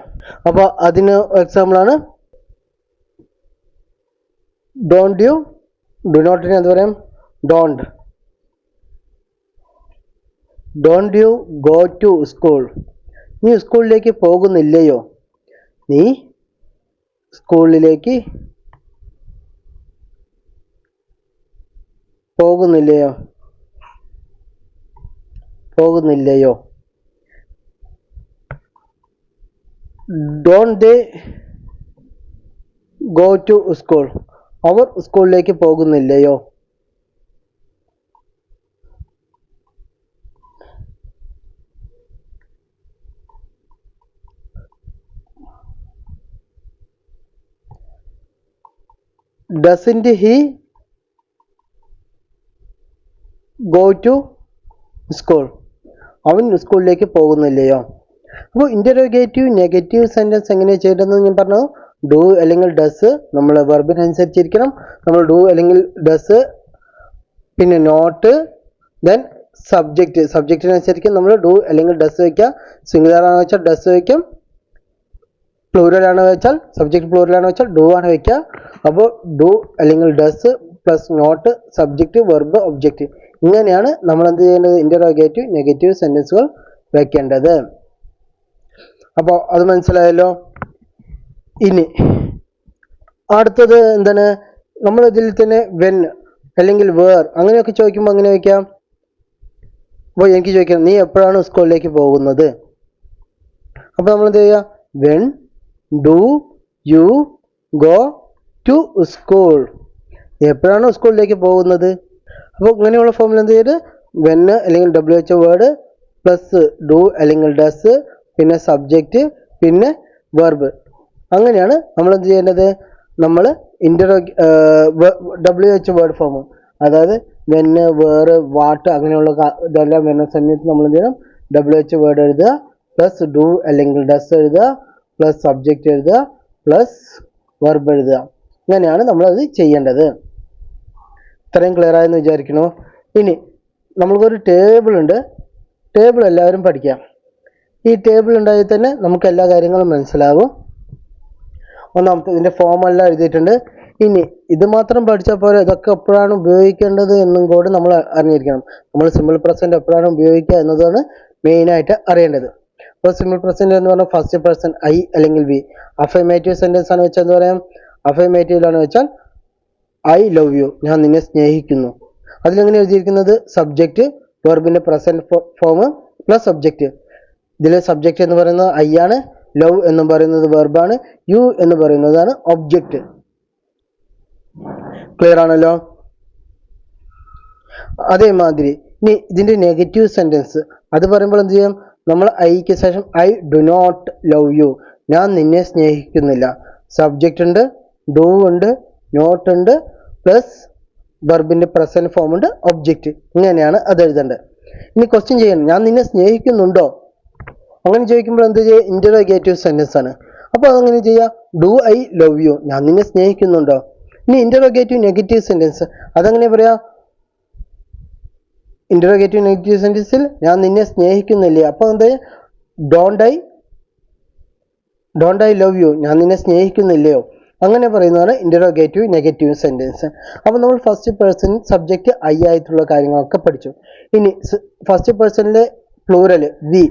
അപ്പോൾ അതിന് എക്സാമ്പിൾ ആണ് ഡോണ്ട് യു. ഡു നോട്ടിന് എന്ത് പറയും? Don't. Don't you go to school. നീ സ്കൂളിലേക്ക് പോകുന്നില്ലയോ? നീ സ്കൂളിലേക്ക് പോകുന്നില്ലയോ? പോകുന്നില്ലയോ? Don't they go to school. അവർ സ്കൂളിലേക്ക് പോകുന്നില്ലയോ? Doesn't he go to school? അവൻ സ്കൂളിലേക്ക് പോകുന്നില്ലയോ? അപ്പോൾ ഇന്ററോഗേറ്റീവ് നെഗറ്റീവ് സെന്റൻസ് എങ്ങനെ ചെയ്യേണ്ടതെന്ന് ഞാൻ പറഞ്ഞു. ഡു അല്ലെങ്കിൽ ഡസ് നമ്മൾ വെർബിനനുസരിച്ചിരിക്കണം. നമ്മൾ ഡു അല്ലെങ്കിൽ ഡസ്, പിന്നെ നോട്ട്, ദെൻ സബ്ജക്റ്റ്. സബ്ജക്റ്റിനനുസരിച്ച് നമ്മൾ ഡു അല്ലെങ്കിൽ ഡസ് വയ്ക്കാം. സിംഗുലർ ആണെന്ന് വെച്ചാൽ ഡസ് വയ്ക്കും, പ്ലൂറൽ ആണ് വെച്ചാൽ സബ്ജക്റ്റ് പ്ലൂറൽ ആണ് വെച്ചാൽ ഡു ആണ് വയ്ക്കുക. അപ്പോൾ ഡു അല്ലെങ്കിൽ does plus not subject verb object. ഇങ്ങനെയാണ് നമ്മൾ എന്ത് ചെയ്യേണ്ടത്? ഇന്ററോഗേറ്റീവ് നെഗറ്റീവ് സെന്റൻസുകൾ വെക്കേണ്ടത്. അപ്പോൾ അത് മനസ്സിലായല്ലോ. ഇനി അടുത്തത് എന്താണ്? നമ്മൾ ഇതിൽ തന്നെ വെൻ അല്ലെങ്കിൽ വേർ അങ്ങനെയൊക്കെ ചോദിക്കുമ്പോൾ അങ്ങനെ വയ്ക്കാം. അപ്പോൾ എനിക്ക് ചോദിക്കാം, നീ എപ്പോഴാണ് സ്കൂളിലേക്ക് പോകുന്നത്? അപ്പോൾ നമ്മൾ എന്ത് ചെയ്യുക? When do you go to school. എപ്പോഴാണ് സ്കൂളിലേക്ക് പോകുന്നത്? അപ്പോൾ ഇങ്ങനെയുള്ള ഫോമിൽ എന്ത് ചെയ്ത് വെൻ അല്ലെങ്കിൽ WH വേർഡ് പ്ലസ് ഡു അല്ലെങ്കിൽ ഡസ് പിന്നെ സബ്ജക്റ്റ് പിന്നെ വെർബ്. അങ്ങനെയാണ് നമ്മൾ എന്ത് ചെയ്യേണ്ടത്? നമ്മൾ WH വേർഡ് ഫോം, അതായത് വെന്ന് വേറ് വാട്ട് അങ്ങനെയുള്ള ഇതെല്ലാം വരുന്ന സമയത്ത് നമ്മൾ എന്ത് ചെയ്യണം? WH വേർഡ് എഴുതുക പ്ലസ് ഡു അല്ലെങ്കിൽ ഡസ് എഴുതുക പ്ലസ് സബ്ജക്റ്റ് എഴുതുക പ്ലസ് വെർബ് എഴുതുക. ഇങ്ങനെയാണ് നമ്മളത് ചെയ്യേണ്ടത്. ഇത്രയും ക്ലിയർ ആയെന്ന് വിചാരിക്കുന്നു. ഇനി നമ്മൾക്കൊരു ടേബിൾ ഉണ്ട്. ടേബിൾ എല്ലാവരും പഠിക്കാം. ഈ ടേബിൾ ഉണ്ടായാൽ തന്നെ നമുക്ക് എല്ലാ കാര്യങ്ങളും മനസ്സിലാവും. ഒന്നാമത്തെ ഇതിൻ്റെ ഫോമെല്ലാം എഴുതിയിട്ടുണ്ട്. ഇനി ഇത് മാത്രം പഠിച്ചാൽ പോലെ ഇതൊക്കെ എപ്പോഴാണ് ഉപയോഗിക്കേണ്ടത് എന്നും കൂടി നമ്മൾ അറിഞ്ഞിരിക്കണം. നമ്മൾ സിമ്പിൾ പ്രസൻറ്റ് എപ്പോഴാണ് ഉപയോഗിക്കുക എന്നതാണ് മെയിനായിട്ട് അറിയേണ്ടത്. അപ്പോൾ സിമ്പിൾ പ്രസൻറ്റ് എന്ന് പറഞ്ഞാൽ ഫസ്റ്റ് പേഴ്സൺ ഐ അല്ലെങ്കിൽ വി. അഫർമേറ്റീവ് സെൻറ്റൻസ് ആണ് വെച്ചാൽ എന്താ പറയാം? അഫർമേറ്റീവിലാണ് വെച്ചാൽ ഐ ലവ് യു, ഞാൻ നിന്നെ സ്നേഹിക്കുന്നു. അതിലെങ്ങനെ എഴുതിയിരിക്കുന്നത്? സബ്ജക്റ്റ് വെർബിന്റെ പ്രസന്റ് ഫോം പ്ലസ് സബ്ജക്റ്റ്. ഇതിലെ സബ്ജക്റ്റ് എന്ന് പറയുന്നത് ഐ ആണ്, ലവ് എന്ന് പറയുന്നത് വെർബാണ്, യു എന്ന് പറയുന്നതാണ് ഒബ്ജക്റ്റ്. ക്ലിയർ ആണല്ലോ? അതേമാതിരി ഇനി ഇതിന്റെ നെഗറ്റീവ് സെന്റൻസ് അത് പറയുമ്പോൾ എന്ത് ചെയ്യും? നമ്മൾ ഐക്ക് ശേഷം I do not love you, ഞാൻ നിന്നെ സ്നേഹിക്കുന്നില്ല. സബ്ജക്റ്റ് ഉണ്ട്, ഡു ഉണ്ട്, നോട്ട് ഉണ്ട്, പ്ലസ് വെർബിന്റെ പ്രസന്റ് ഫോം ഉണ്ട്, ഒബ്ജക്റ്റ്. ഇങ്ങനെയാണ് അത് എഴുതേണ്ടത്. ഇനി ക്വസ്റ്റ്യൻ ചെയ്യണം, ഞാൻ നിന്നെ സ്നേഹിക്കുന്നുണ്ടോ? അങ്ങനെ ചോദിക്കുമ്പോൾ എന്ത് ചെയ്യുക? ഇന്ററോഗേറ്റീവ് സെന്റൻസ് ആണ്. അപ്പോൾ അതങ്ങനെ ചെയ്യുക, ഡു ഐ ലവ് യു, ഞാൻ നിന്നെ സ്നേഹിക്കുന്നുണ്ടോ? ഇനി ഇന്ററോഗേറ്റീവ് നെഗറ്റീവ് സെന്റൻസ് അതെങ്ങനെ പറയാ? ഇന്ററോഗേറ്റീവ് നെഗറ്റീവ് സെന്റൻസിൽ ഞാൻ നിന്നെ സ്നേഹിക്കുന്നില്ലേ. അപ്പോൾ എന്താ? ഡോണ്ട് ഐ ലവ് യു, ഞാൻ നിന്നെ സ്നേഹിക്കുന്നില്ലയോ. അങ്ങനെ പറയുന്നതാണ് ഇൻറ്ററോഗേറ്റീവ് നെഗറ്റീവ് സെൻറ്റൻസ്. അപ്പോൾ നമ്മൾ ഫസ്റ്റ് പേഴ്സൺ സബ്ജക്റ്റ് ഐ ആയിട്ടുള്ള കാര്യങ്ങളൊക്കെ പഠിച്ചു. ഇനി ഫസ്റ്റ് പേഴ്സണിലെ പ്ലൂറൽ വി,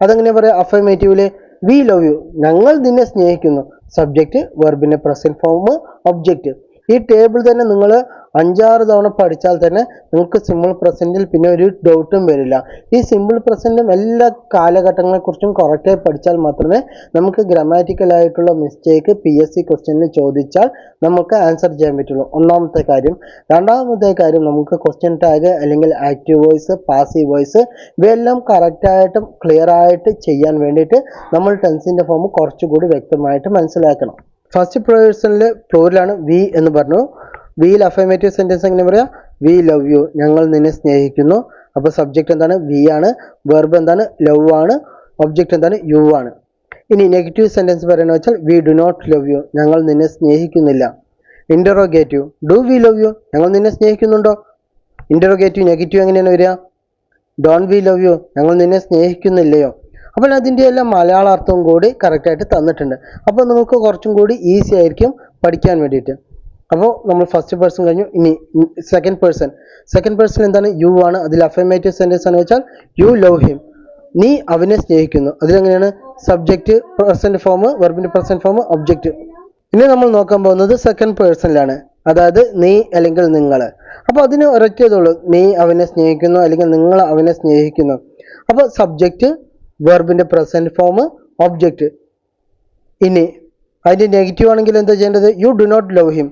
അതെങ്ങനെ പറയാം? അഫർമേറ്റീവില് വി ലവ് യു, ഞങ്ങൾ നിന്നെ സ്നേഹിക്കുന്നു. സബ്ജക്റ്റ്, വെർബിന്റെ പ്രസന്റ് ഫോം, ഒബ്ജക്റ്റ്. ഈ ടേബിൾ തന്നെ നിങ്ങൾ 5-6 തവണ പഠിച്ചാൽ തന്നെ നിങ്ങൾക്ക് സിമ്പിൾ പ്രസന്റിൽ പിന്നെ ഒരു ഡൗട്ടും വരില്ല. ഈ സിമ്പിൾ പ്രസന്റും എല്ലാ കാലഘട്ടങ്ങളെക്കുറിച്ചും കറക്റ്റായി പഠിച്ചാൽ മാത്രമേ നമുക്ക് ഗ്രാമാറ്റിക്കൽ ആയിട്ടുള്ള മിസ്റ്റേക്ക് PSC ക്വസ്റ്റ്യനിൽ ചോദിച്ചാൽ നമുക്ക് ആൻസർ ചെയ്യാൻ പറ്റുള്ളൂ. ഒന്നാമത്തെ കാര്യം. രണ്ടാമത്തെ കാര്യം, നമുക്ക് ക്വസ്റ്റ്യൻ ടാഗ് അല്ലെങ്കിൽ ആക്റ്റീവ് വോയിസ്, പാസീവ് വോയിസ് ഇവയെല്ലാം കറക്റ്റായിട്ടും ക്ലിയർ ആയിട്ട് ചെയ്യാൻ വേണ്ടിയിട്ട് നമ്മൾ ടെൻസിന്റെ ഫോം കുറച്ചുകൂടി വ്യക്തമായിട്ട് മനസ്സിലാക്കണം. ഫസ്റ്റ് പേഴ്സണിൽ പ്ലൂറലാണ് വി എന്ന് പറഞ്ഞു. വിയിൽ അഫർമേറ്റീവ് സെന്റൻസ് എങ്ങനെ പറയാം? വി ലവ് യു, ഞങ്ങൾ നിന്നെ സ്നേഹിക്കുന്നു. അപ്പോൾ സബ്ജക്റ്റ് എന്താണ്? വി ആണ്. വെർബ് എന്താണ്? ലവ് ആണ്. ഒബ്ജക്റ്റ് എന്താണ്? യു ആണ്. ഇനി നെഗറ്റീവ് സെന്റൻസ് പറയുന്നത് വെച്ചാൽ we do not love you, ഞങ്ങൾ നിന്നെ സ്നേഹിക്കുന്നില്ല. Interrogative, do we love you, ഞങ്ങൾ നിന്നെ സ്നേഹിക്കുന്നുണ്ടോ? ഇൻറ്ററോഗേറ്റീവ് നെഗറ്റീവ് എങ്ങനെയാണ് വരിക? ഡോണ്ട് വി ലവ് യു, ഞങ്ങൾ നിന്നെ സ്നേഹിക്കുന്നില്ലയോ? അപ്പോൾ അതിൻ്റെ എല്ലാം മലയാള അർത്ഥവും കൂടി കറക്റ്റായിട്ട് തന്നിട്ടുണ്ട്. അപ്പോൾ നമുക്ക് കുറച്ചും കൂടി ഈസി ആയിരിക്കും പഠിക്കാൻ വേണ്ടിയിട്ട്. അപ്പോൾ നമ്മൾ ഫസ്റ്റ് പേഴ്സൺ കഴിഞ്ഞു. ഇനി സെക്കൻഡ് പേഴ്സൺ. സെക്കൻഡ് പേഴ്സൺ എന്താണ്? യു ആണ്. അതിൽ അഫർമേറ്റീവ് സെന്റൻസ് എന്ന് വെച്ചാൽ യു ലവ് ഹിം, നീ അവനെ സ്നേഹിക്കുന്നു. അതിലെങ്ങനെയാണ്? സബ്ജക്റ്റ്, പ്രസന്റ് ഫോം, വെർബിന്റെ പ്രസന്റ് ഫോം, ഒബ്ജക്റ്റ്. ഇനി നമ്മൾ നോക്കാൻ പോകുന്നത് സെക്കൻഡ് പേഴ്സണിലാണ്, അതായത് നീ അല്ലെങ്കിൽ നിങ്ങൾ. അപ്പോൾ അതിന് ഒരൊറ്റതുള്ളൂ, നീ അവനെ സ്നേഹിക്കുന്നു അല്ലെങ്കിൽ നിങ്ങൾ അവനെ സ്നേഹിക്കുന്നു. അപ്പോൾ സബ്ജക്റ്റ്, വെർബിന്റെ പ്രസന്റ് ഫോം, ഒബ്ജക്റ്റ്. ഇനി അതിന്റെ നെഗറ്റീവ് ആണെങ്കിൽ എന്താ ചെയ്യേണ്ടത്? You do not love him,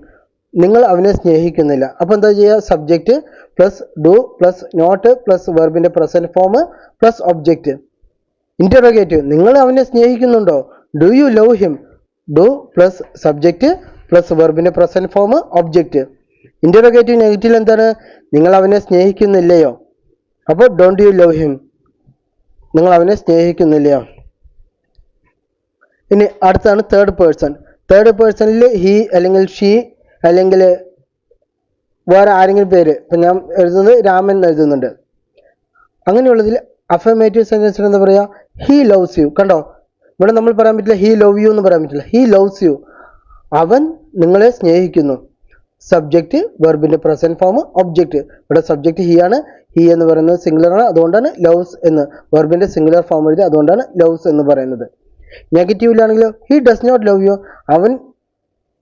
നിങ്ങൾ അവനെ സ്നേഹിക്കുന്നില്ല. അപ്പോൾ എന്താ ചെയ്യുക? Subject plus do plus not plus വെർബിന്റെ present form plus object. Interrogative, നിങ്ങൾ അവനെ സ്നേഹിക്കുന്നുണ്ടോ? Do you love him, do plus subject plus വെർബിന്റെ present form, object. Interrogative negative എന്താണ്? നിങ്ങൾ അവനെ സ്നേഹിക്കുന്നില്ലയോ? അപ്പോൾ ഡോണ്ട് യു ലവ് ഹിം, നിങ്ങൾ അവനെ സ്നേഹിക്കുന്നില്ലയോ? ഇനി അടുത്താണ് തേർഡ് പേഴ്സൺ. തേർഡ് പേഴ്സണിൽ ഹി അല്ലെങ്കിൽ ഷീ അല്ലെങ്കിൽ വേറെ ആരെങ്കിലും പേര്, ഇപ്പം ഞാൻ എഴുതുന്നത് രാമൻ എഴുതുന്നുണ്ട്. അങ്ങനെയുള്ളതിൽ അഫർമേറ്റീവ് സെന്റൻസിന് എന്താ പറയുക? He loves you. കണ്ടോ, ഇവിടെ നമ്മൾ പറയാൻ പറ്റില്ല ഹി ലവ് യു എന്ന് പറയാൻ പറ്റില്ല. ഹി ലവ്സ് യു, അവൻ നിങ്ങളെ സ്നേഹിക്കുന്നു. സബ്ജക്റ്റ്, വെർബിന്റെ പ്രസന്റ് ഫോം, ഒബ്ജക്റ്റ്. ഇവിടെ സബ്ജക്റ്റ് ഹി ആണ്. ഹി എന്ന് പറയുന്നത് സിംഗുലർ ആണ്, അതുകൊണ്ടാണ് ലവ്സ് എന്ന്. വെർബിന്റെ സിംഗുലർ ഫോം എഴുതി, അതുകൊണ്ടാണ് ലവ്സ് എന്ന് പറയുന്നത്. നെഗറ്റീവിലാണെങ്കിലോ he does not love you, അവൻ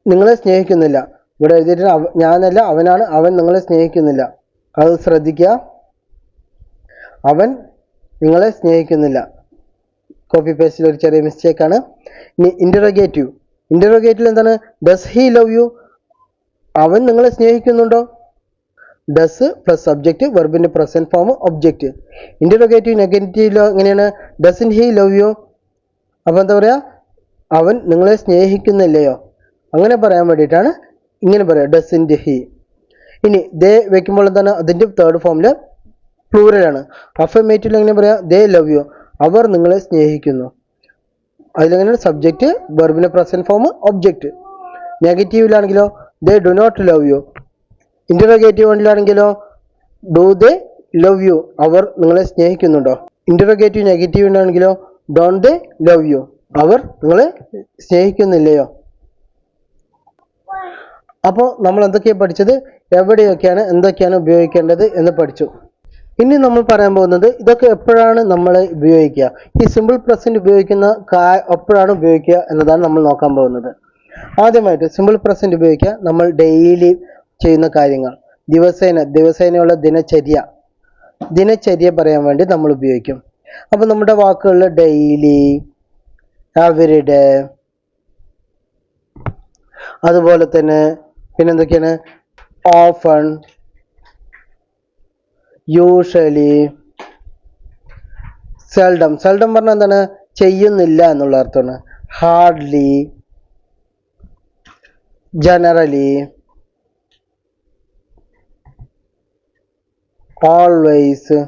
നിങ്ങളെ സ്നേഹിക്കുന്നില്ല. ഇവിടെ എഴുതിയിട്ട് ഞാനല്ല, അവനാണ്. അവൻ നിങ്ങളെ സ്നേഹിക്കുന്നില്ല. അത് ശ്രദ്ധിക്കുക, അവൻ നിങ്ങളെ സ്നേഹിക്കുന്നില്ല. കോപ്പി പേസ്റ്റിൽ ഒരു ചെറിയ മിസ്റ്റേക്കാണ്. ഇനി ഇൻറ്ററോഗേറ്റീവ്. ഇൻറ്ററോഗേറ്റീവ് എന്താണ്? ഡസ് ഹി ലവ് യു, അവൻ നിങ്ങളെ സ്നേഹിക്കുന്നുണ്ടോ? ഡസ് പ്ലസ് സബ്ജക്റ്റ്, വെർബിന്റെ പ്രസന്റ് ഫോം, ഒബ്ജക്റ്റ്. ഇൻറ്ററോഗേറ്റീവ് നെഗറ്റീവിലോ എങ്ങനെയാണ്? ഡസൻ ഹി ലവ് യു, അപ്പോൾ എന്താ പറയുക? അവൻ നിങ്ങളെ സ്നേഹിക്കുന്നില്ലയോ? അങ്ങനെ പറയാൻ വേണ്ടിയിട്ടാണ് ഇങ്ങനെ പറയുക, ഡസൻറ്റ് ഹി. ഇനി ദേ വെക്കുമ്പോൾ എന്താണ്? അതിൻ്റെ തേർഡ് ഫോമിൽ പ്ലൂറലാണ്. അഫർമേറ്റീവിൽ എങ്ങനെ പറയാം? ദേ ലവ് യു, അവർ നിങ്ങളെ സ്നേഹിക്കുന്നു. അതിലെങ്ങനെയാണ്? സബ്ജക്റ്റ്, വെർബിന്റെ പ്രസന്റ് ഫോം, ഒബ്ജക്റ്റ്. നെഗറ്റീവിലാണെങ്കിലോ they do not love you. ഇൻറ്ററോഗേറ്റീവിലാണെങ്കിലോ ഡു ദേ ലവ് യു, അവർ നിങ്ങളെ സ്നേഹിക്കുന്നുണ്ടോ? ഇൻറ്ററോഗേറ്റീവ് നെഗറ്റീവിലാണെങ്കിലോ ഡോണ്ട് ദേ ലവ് യു, അവർ നിങ്ങളെ സ്നേഹിക്കുന്നില്ലയോ? അപ്പോൾ നമ്മൾ എന്തൊക്കെയാണ് പഠിച്ചത്? എവിടെയൊക്കെയാണ് എന്തൊക്കെയാണ് ഉപയോഗിക്കേണ്ടത് എന്ന് പഠിച്ചു. ഇനി നമ്മൾ പറയാൻ പോകുന്നത് ഇതൊക്കെ എപ്പോഴാണ് നമ്മൾ ഉപയോഗിക്കുക, ഈ സിമ്പിൾ പ്രസന്റ് ഉപയോഗിക്കുന്ന എപ്പോഴാണ് ഉപയോഗിക്കുക എന്നതാണ് നമ്മൾ നോക്കാൻ പോകുന്നത്. ആദ്യമായിട്ട് സിമ്പിൾ പ്രസന്റ് ഉപയോഗിക്കുക നമ്മൾ ഡെയിലി ചെയ്യുന്ന കാര്യങ്ങൾ, ദിവസേനയുള്ള ദിനചര്യ പറയാൻ വേണ്ടി നമ്മൾ ഉപയോഗിക്കും. അപ്പോൾ നമ്മുടെ വാക്കുകളിൽ ഡെയിലി, എവരിഡേ, അതുപോലെ തന്നെ പിന്നെന്തൊക്കെയാണ്? Often, usually, seldom. സെൽഡം പറഞ്ഞാൽ എന്താണ്? ചെയ്യുന്നില്ല എന്നുള്ള അർത്ഥമാണ്. ഹാർഡ്ലി, ജനറലി, ഓൾവേസ്,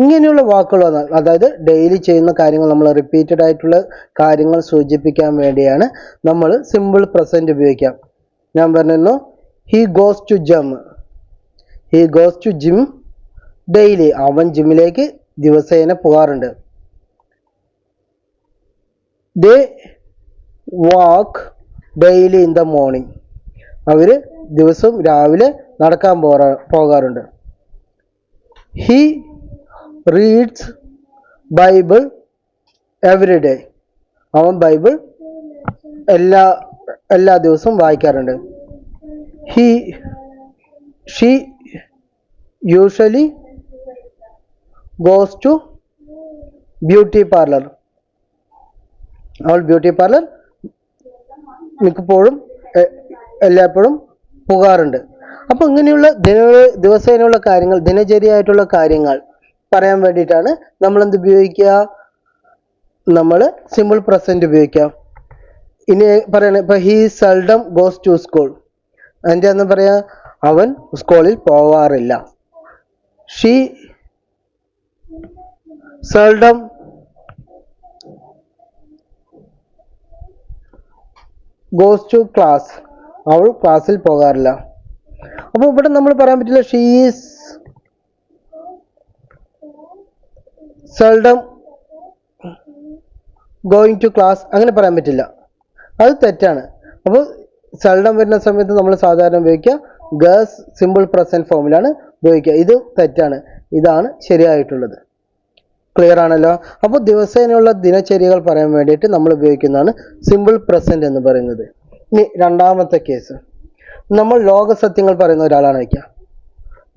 ഇങ്ങനെയുള്ള വാക്കുകൾ വന്നാൽ, അതായത് ഡെയിലി ചെയ്യുന്ന കാര്യങ്ങൾ, നമ്മൾ റിപ്പീറ്റഡ് ആയിട്ടുള്ള കാര്യങ്ങൾ സൂചിപ്പിക്കാൻ വേണ്ടിയാണ് നമ്മൾ സിമ്പിൾ പ്രസന്റ് ഉപയോഗിക്കാം. ഞാൻ പറഞ്ഞു he goes to gym daily, അവൻ ജിമ്മിലേക്ക് ദിവസേന പോകാറുണ്ട്. They walk daily in the morning. അവർ ദിവസവും രാവിലെ നടക്കാൻ പോകാറുണ്ട്. He reads Bible every day. അവൻ ബൈബിൾ എല്ലാ ദിവസവും വായിക്കാറുണ്ട്. She usually goes to beauty parlour. അവൾ ബ്യൂട്ടി പാർലർ മിക്കപ്പോഴും എല്ലായ്പ്പോഴും പോകാറുണ്ട്. അപ്പോൾ ഇങ്ങനെയുള്ള ദിവസേനയുള്ള കാര്യങ്ങൾ, ദിനചര്യയായിട്ടുള്ള കാര്യങ്ങൾ പറയാൻ വേണ്ടിയിട്ടാണ് നമ്മൾ എന്ത് ഉപയോഗിക്കുക, നമ്മൾ സിമ്പിൾ പ്രസന്റ് ഉപയോഗിക്കുക. ഇനി പറയണ ഇപ്പൊ he seldom goes to school. അതിൻ്റെ എന്ന് പറയാ അവൻ സ്കൂളിൽ പോവാറില്ല. She seldom goes to class. അവൾ ക്ലാസ്സിൽ പോകാറില്ല. അപ്പോൾ ഇവിടെ നമ്മൾ പറയാൻ പറ്റില്ല she is seldom going to class, അങ്ങനെ പറയാൻ പറ്റില്ല, അത് തെറ്റാണ്. അപ്പോൾ സെൽഡം വരുന്ന സമയത്ത് നമ്മൾ സാധാരണ ഉപയോഗിക്കുക ഗേസ് സിമ്പിൾ പ്രസന്റ് ഫോമിലാണ് ഉപയോഗിക്കുക. ഇത് തെറ്റാണ്, ഇതാണ് ശരിയായിട്ടുള്ളത്. ക്ലിയർ ആണല്ലോ. അപ്പോൾ ദിവസേനയുള്ള ദിനചര്യകൾ പറയാൻ വേണ്ടിയിട്ട് നമ്മൾ ഉപയോഗിക്കുന്നതാണ് സിമ്പിൾ പ്രസന്റ് എന്ന് പറയുന്നത്. ഇനി രണ്ടാമത്തെ കേസ്, നമ്മൾ ലോകസത്യങ്ങൾ പറയുന്ന ഒരാളാണ് വയ്ക്കുക.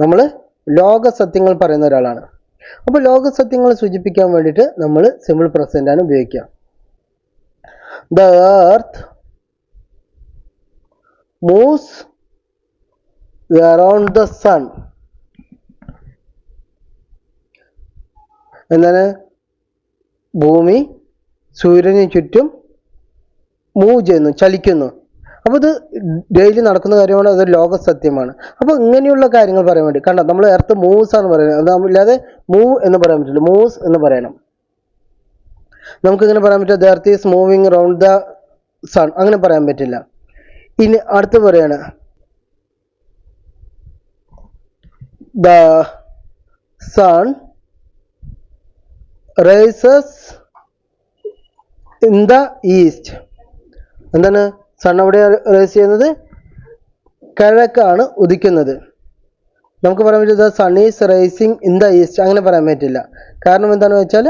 നമ്മൾ ലോകസത്യങ്ങൾ പറയുന്ന ഒരാളാണ്. അപ്പോൾ ലോകസത്യങ്ങൾ സൂചിപ്പിക്കാൻ വേണ്ടിയിട്ട് നമ്മൾ സിമ്പിൾ പ്രസന്റ് ആണ് ഉപയോഗിക്കുക. The earth moves around the sun. എന്താണ്? ഭൂമി സൂര്യന് ചുറ്റും മൂവ് ചെയ്യുന്നു, ചലിക്കുന്നു. അപ്പോൾ ഇത് ഡെയിലി നടക്കുന്ന കാര്യമാണ്, അതൊരു ലോകസത്യമാണ്. അപ്പോൾ ഇങ്ങനെയുള്ള കാര്യങ്ങൾ പറയാൻ വേണ്ടി കണ്ടോ, നമ്മൾ എർത്ത് മൂവ്സ് ആണ് പറയുന്നത്. അത് അല്ലാതെ മൂവ് എന്ന് പറയാൻ പറ്റില്ല, മൂവ്സ് എന്ന് പറയണം. നമുക്കിങ്ങനെ പറയാൻ പറ്റില്ല the earth is moving round the sun, അങ്ങനെ പറയാൻ പറ്റില്ല. ഇനി അടുത്ത് പറയാണ് the sun rises in the east. എന്താണ് സൺ അവിടെ റൈസ് ചെയ്യുന്നത്? കിഴക്കാണ് ഉദിക്കുന്നത്. നമുക്ക് പറയാൻ പറ്റില്ല the sun is rising in the east, അങ്ങനെ പറയാൻ പറ്റില്ല. കാരണം എന്താണെന്ന് വെച്ചാൽ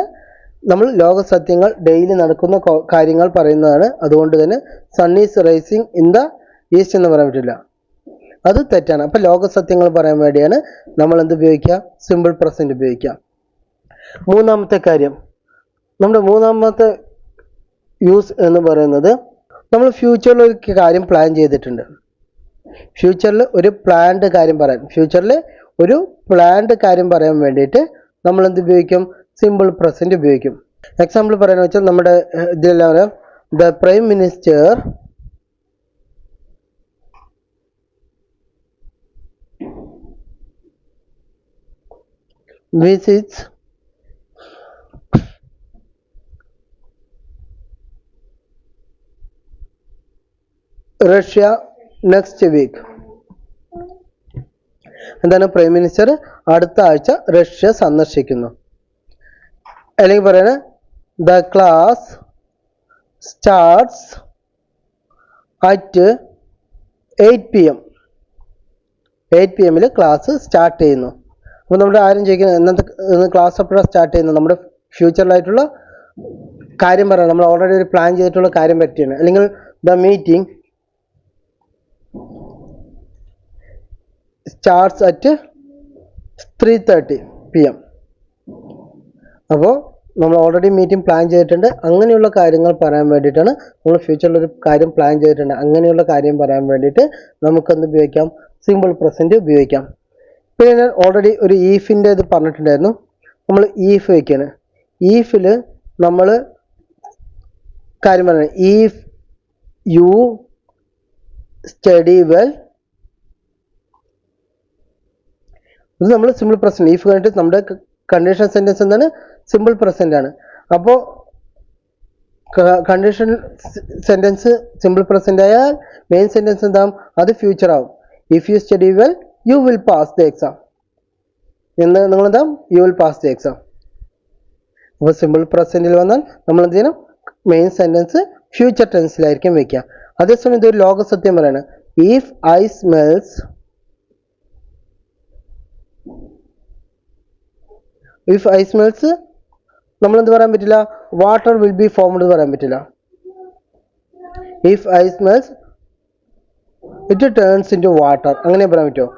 നമ്മൾ ലോകസത്യങ്ങൾ ഡെയിലി നടക്കുന്ന കാര്യങ്ങൾ പറയുന്നതാണ്. അതുകൊണ്ട് തന്നെ sun is rising in the east എന്ന് പറയാൻ പറ്റില്ല, അത് തെറ്റാണ്. അപ്പം ലോകസത്യങ്ങൾ പറയാൻ വേണ്ടിയാണ് നമ്മൾ എന്ത് ഉപയോഗിക്കുക, സിമ്പിൾ പ്രസന്റ് ഉപയോഗിക്കുക. മൂന്നാമത്തെ കാര്യം, നമ്മുടെ മൂന്നാമത്തെ യൂസ് എന്ന് പറയുന്നത് നമ്മൾ ഫ്യൂച്ചറിൽ ഒരു കാര്യം പ്ലാൻ ചെയ്തിട്ടുണ്ട്. ഫ്യൂച്ചറിൽ ഒരു പ്ലാൻഡ് കാര്യം പറയാൻ വേണ്ടിയിട്ട് നമ്മൾ എന്ത് ഉപയോഗിക്കും, സിമ്പിൾ പ്രസന്റ് ഉപയോഗിക്കും. എക്സാമ്പിൾ പറയാന്ന് വെച്ചാൽ നമ്മുടെ ഇതിലെല്ലാം പറയാം the prime minister visits Russia next week. എന്താണ്? പ്രൈം മിനിസ്റ്റർ അടുത്ത ആഴ്ച റഷ്യ സന്ദർശിക്കുന്നു. അല്ലെങ്കിൽ പറയണ the class starts at 8 PM. 8 PM class start ചെയ്യുന്നു. അപ്പോൾ നമ്മുടെ ആരും ചോദിക്കുന്നത് എന്നത്തെ ക്ലാസ് എപ്പോഴാണ് സ്റ്റാർട്ട് ചെയ്യുന്നത്? നമ്മുടെ ഫ്യൂച്ചറിലായിട്ടുള്ള കാര്യം പറയണം. നമ്മൾ ഓൾറെഡി ഒരു പ്ലാൻ ചെയ്തിട്ടുള്ള കാര്യം പറ്റിയാണ്. അല്ലെങ്കിൽ the meeting starts at 3:30 PM. അപ്പോൾ നമ്മൾ ഓൾറെഡി മീറ്റിംഗ് പ്ലാൻ ചെയ്തിട്ടുണ്ട്. അങ്ങനെയുള്ള കാര്യങ്ങൾ പറയാൻ വേണ്ടിയിട്ടാണ് നമ്മൾ ഫ്യൂച്ചറിൽ ഒരു കാര്യം പ്ലാൻ ചെയ്തിട്ടുണ്ട്. അങ്ങനെയുള്ള കാര്യം പറയാൻ വേണ്ടിയിട്ട് നമുക്കെന്ത് ഉപയോഗിക്കാം, സിമ്പിൾ പ്രസന്റ് ഉപയോഗിക്കാം. പിന്നെ ഞാൻ ഓൾറെഡി ഒരു ഈഫിൻ്റെ ഇത് പറഞ്ഞിട്ടുണ്ടായിരുന്നു. നമ്മൾ ഈഫ് വയ്ക്കുകയാണ്. ഈഫിൽ നമ്മൾ കാര്യം പറയുന്നത് ഈഫ് യു സ്റ്റഡി വെൽ, ഇത് നമ്മൾ സിമ്പിൾ പ്രസന്റ്. ഈഫ് കഴിഞ്ഞിട്ട് നമ്മുടെ കണ്ടീഷൻ സെന്റൻസ് എന്താണ്, സിമ്പിൾ പ്രസന്റ് ആണ്. അപ്പോൾ കണ്ടീഷൻ സെന്റൻസ് സിമ്പിൾ പ്രസന്റ് ആയാൽ മെയിൻ സെന്റൻസ് എന്താവും, അത് ഫ്യൂച്ചർ ആവും. If you study well you will pass the exam എന്ന് നിങ്ങളെന്താവും, you will pass the exam. അപ്പോൾ സിമ്പിൾ പ്രസന്റിൽ വന്നാൽ നമ്മൾ എന്ത് ചെയ്യണം, മെയിൻ സെന്റൻസ് ഫ്യൂച്ചർ ടെൻസിലായിരിക്കും വെക്കുക. അതേസമയം ഇതൊരു ലോകസത്യം പറയാണ്. ഇഫ് ഐ സ്മെൽസ് നമ്മൾ എന്ത് പറയാൻ പറ്റില്ല? വാട്ടർ വിൽ ബി ഫോംഡ് പറയാൻ പറ്റില്ല. If I smells it turns into water, അങ്ങനെ പറയാൻ പറ്റുമോ?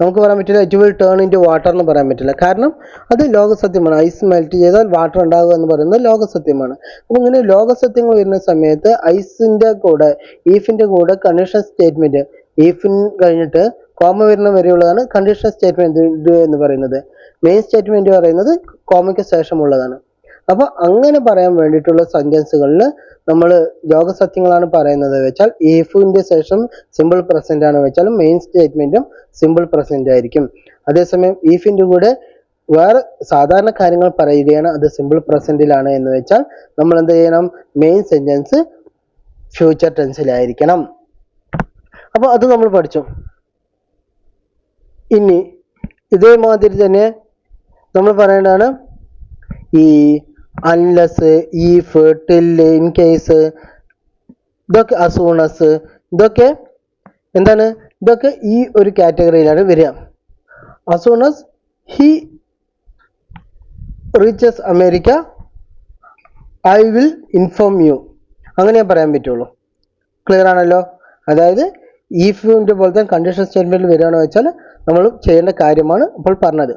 നമുക്ക് പറയാൻ പറ്റില്ല. It will turn into water എന്ന് പറയാൻ പറ്റില്ല. കാരണം അത് ലോകസത്യമാണ്. ഐസ് മെൽറ്റ് ചെയ്താൽ വാട്ടർ ഉണ്ടാകുക എന്ന് പറയുന്നത് ലോകസത്യമാണ്. അപ്പോൾ ഇങ്ങനെ ലോകസത്യങ്ങൾ വരുന്ന സമയത്ത് ഐസിന്റെ കൂടെ ഈഫിന്റെ കൂടെ കണ്ടീഷൻ സ്റ്റേറ്റ്മെന്റ്, ഈഫിൻ കഴിഞ്ഞിട്ട് കോമ വരുന്ന വരെയുള്ളതാണ് കണ്ടീഷൻ സ്റ്റേറ്റ്മെന്റ് എന്ന് പറയുന്നത്. മെയിൻ സ്റ്റേറ്റ്മെന്റ് പറയുന്നത് കോമയ്ക്ക് ശേഷമുള്ളതാണ്. അപ്പൊ അങ്ങനെ പറയാൻ വേണ്ടിയിട്ടുള്ള സെന്റൻസുകളിൽ നമ്മൾ ലോകസത്യങ്ങളാണ് പറയുന്നത് വെച്ചാൽ ഈഫിന്റെ ശേഷം സിമ്പിൾ പ്രസന്റ് ആണ് വെച്ചാൽ മെയിൻ സ്റ്റേറ്റ്മെന്റും സിമ്പിൾ പ്രസന്റ് ആയിരിക്കും. അതേസമയം ഈഫിന്റെ കൂടെ വേറെ സാധാരണ കാര്യങ്ങൾ പറയുകയാണ്, അത് സിമ്പിൾ പ്രസന്റിലാണ് എന്ന് വെച്ചാൽ നമ്മൾ എന്ത് ചെയ്യണം? മെയിൻ സെന്റൻസ് ഫ്യൂച്ചർ ടെൻസിലായിരിക്കണം. അപ്പൊ അത് നമ്മൾ പഠിച്ചു. ഇനി ഇതേമാതിരി തന്നെ നമ്മൾ പറയേണ്ടതാണ് ഈ unless, if, till, in case, ഇതൊക്കെ അസൂണസ്, ഇതൊക്കെ എന്താണ്? ഇതൊക്കെ ഈ ഒരു കാറ്റഗറിയിലാണ് വരിക. As soon as he reaches America I will inform you, അങ്ങനെ പറയാൻ പറ്റുള്ളൂ. ക്ലിയർ ആണല്ലോ? അതായത് ഈഫിന്റെ പോലത്തെ കണ്ടീഷൻ സ്റ്റേറ്റ്മെന്റിൽ വരികയാണെന്ന് വെച്ചാൽ നമ്മൾ ചെയ്യേണ്ട കാര്യമാണ് ഇപ്പോൾ പറഞ്ഞത്.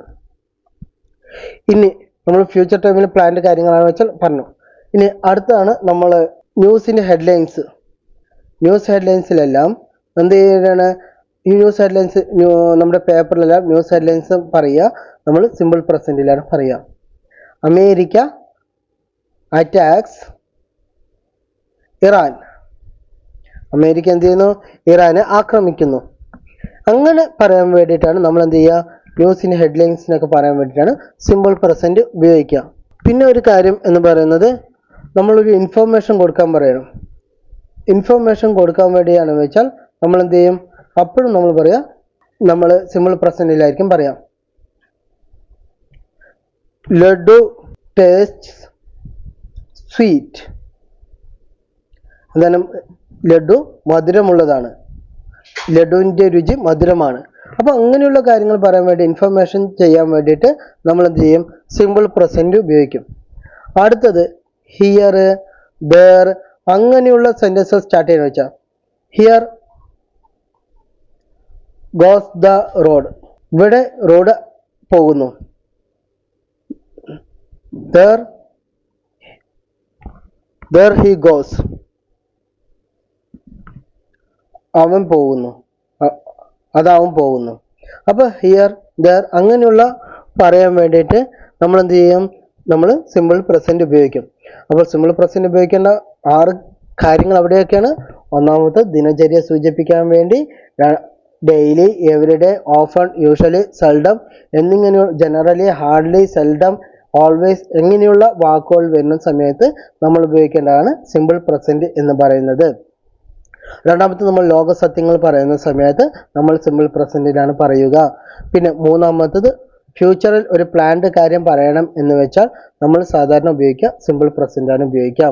ഇനി നമ്മൾ ഫ്യൂച്ചർ ടൈമിൽ പ്ലാന്റ് കാര്യങ്ങളാണെന്ന് വെച്ചാൽ പറഞ്ഞു. ഇനി അടുത്താണ് നമ്മൾ ന്യൂസിന്റെ ഹെഡ്ലൈൻസ്. ന്യൂസ് ഹെഡ്ലൈൻസിലെല്ലാം എന്ത് ചെയ്യുകയാണ്? ഈ ന്യൂസ് ഹെഡ്ലൈൻസ് നമ്മുടെ പേപ്പറിലെല്ലാം ന്യൂസ് ഹെഡ്ലൈൻസ് പറയുക നമ്മൾ സിമ്പിൾ പ്രസന്റിലാണ് പറയുക. America attacks Iran. അമേരിക്ക എന്ത് ചെയ്യുന്നു? ഇറാനെ ആക്രമിക്കുന്നു. അങ്ങനെ പറയാൻ വേണ്ടിയിട്ടാണ് നമ്മൾ എന്ത് ചെയ്യുക? ന്യൂസിന്റെ ഹെഡ്ലൈൻസിനൊക്കെ പറയാൻ വേണ്ടിയിട്ടാണ് സിമ്പിൾ പ്രസന്റ് ഉപയോഗിക്കുക. പിന്നെ ഒരു കാര്യം എന്ന് പറയുന്നത് നമ്മളൊരു ഇൻഫോർമേഷൻ കൊടുക്കാൻ പറയണം. ഇൻഫോർമേഷൻ കൊടുക്കാൻ വേണ്ടിയാണെന്ന് വെച്ചാൽ നമ്മൾ എന്ത് ചെയ്യും? അപ്പോഴും നമ്മൾ പറയാം, നമ്മൾ സിമ്പിൾ പ്രസന്റിലായിരിക്കും പറയാം. Laddu taste sweet. എന്താണ്? ലഡു മധുരമുള്ളതാണ്, ലഡുവിൻ്റെ രുചി മധുരമാണ്. അപ്പോൾ അങ്ങനെയുള്ള കാര്യങ്ങൾ പറയാൻ വേണ്ടി ഇൻഫർമേഷൻ ചെയ്യാൻ വേണ്ടിയിട്ട് നമ്മൾ എന്ത് ചെയ്യും? സിമ്പിൾ പ്രസന്റ് ഉപയോഗിക്കും. അടുത്തത് ഹിയർ, ദർ, അങ്ങനെയുള്ള സെന്റൻസസ് സ്റ്റാർട്ട് ചെയ്യുന്ന വെച്ചാൽ ഹിയർ ഗോസ് ദ റോഡ്, ഇവിടെ റോഡ് പോകുന്നു. ദർ ഹി ഗോസ്, അവൻ പോകുന്നു, അതവൻ പോകുന്നു. അപ്പൊ ഹിയർ, ദർ അങ്ങനെയുള്ള പറയാൻ വേണ്ടിയിട്ട് നമ്മൾ എന്ത് ചെയ്യും? നമ്മൾ സിമ്പിൾ പ്രസന്റ് ഉപയോഗിക്കും. അപ്പോൾ സിമ്പിൾ പ്രസന്റ് ഉപയോഗിക്കേണ്ട 6 കാര്യങ്ങൾ അവിടെയൊക്കെയാണ്. ഒന്നാമത്തെ ദിനചര്യ സൂചിപ്പിക്കാൻ വേണ്ടി daily, everyday, often, usually, seldom എന്നിങ്ങനെ ജനറലി, ഹാർഡ്ലി, സെൽഡം, ഓൾവേസ് എന്നിങ്ങനെയുള്ള വാക്കുകൾ വരുന്ന സമയത്ത് നമ്മൾ ഉപയോഗിക്കേണ്ടതാണ് സിമ്പിൾ പ്രസന്റ് എന്ന് പറയുന്നത്. രണ്ടാമത്തെ നമ്മൾ ലോകസത്യങ്ങൾ പറയുന്ന സമയത്ത് നമ്മൾ സിമ്പിൾ പ്രസന്റിലാണ് പറയുക. പിന്നെ മൂന്നാമത്തത് ഫ്യൂച്ചറിൽ ഒരു പ്ലാൻഡ് കാര്യം പറയണം എന്ന് വെച്ചാൽ നമ്മൾ സാധാരണ ഉപയോഗിക്കുക സിമ്പിൾ പ്രസന്റ് ആണ് ഉപയോഗിക്കുക.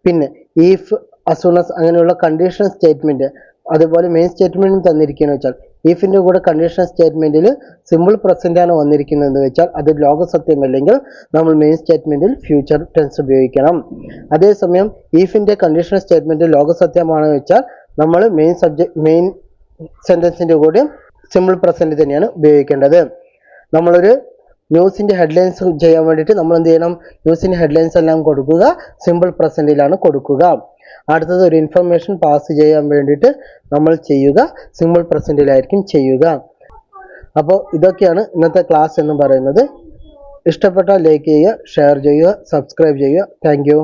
പിന്നെ ഈഫ്, അസൂണസ് അങ്ങനെയുള്ള കണ്ടീഷൻ സ്റ്റേറ്റ്മെന്റ്, അതുപോലെ മെയിൻ സ്റ്റേറ്റ്മെന്റും തന്നിരിക്കുന്നത് വെച്ചാൽ ഈഫിന്റെ കൂടെ കണ്ടീഷൻ സ്റ്റേറ്റ്മെന്റിൽ സിമ്പിൾ പ്രസന്റ് ആണ് വന്നിരിക്കുന്നത് എന്ന് വെച്ചാൽ അത് ലോകസത്യമല്ലെങ്കിൽ നമ്മൾ മെയിൻ സ്റ്റേറ്റ്മെന്റിൽ ഫ്യൂച്ചർ ടെൻസ് ഉപയോഗിക്കണം. അതേസമയം ഈഫിന്റെ കണ്ടീഷൻ സ്റ്റേറ്റ്മെന്റ് ലോകസത്യമാണ് വെച്ചാൽ നമ്മൾ മെയിൻ സെന്റൻസിന്റെ കൂടെ സിമ്പിൾ പ്രസന്റ് തന്നെയാണ് ഉപയോഗിക്കേണ്ടത്. നമ്മളൊരു ന്യൂസിന്റെ ഹെഡ്ലൈൻസ് ചെയ്യാൻ വേണ്ടിയിട്ട് നമ്മൾ എന്ത് ചെയ്യണം? ന്യൂസിന്റെ ഹെഡ്ലൈൻസ് എല്ലാം കൊടുക്കുക സിമ്പിൾ പ്രസന്റിലാണ് കൊടുക്കുക. അടുത്തത് ഒരു ഇൻഫർമേഷൻ പാസ് ചെയ്യാൻ വേണ്ടിയിട്ട് നമ്മൾ ചെയ്യുക സിമ്പിൾ പ്രസന്റിലായിരിക്കും ചെയ്യുക. അപ്പോൾ ഇതൊക്കെയാണ് ഇന്നത്തെ ക്ലാസ് എന്ന് പറയുന്നത്. ഇഷ്ടപ്പെട്ടാൽ ലൈക്ക് ചെയ്യുക, ഷെയർ ചെയ്യുക, സബ്സ്ക്രൈബ് ചെയ്യുക. Thank you.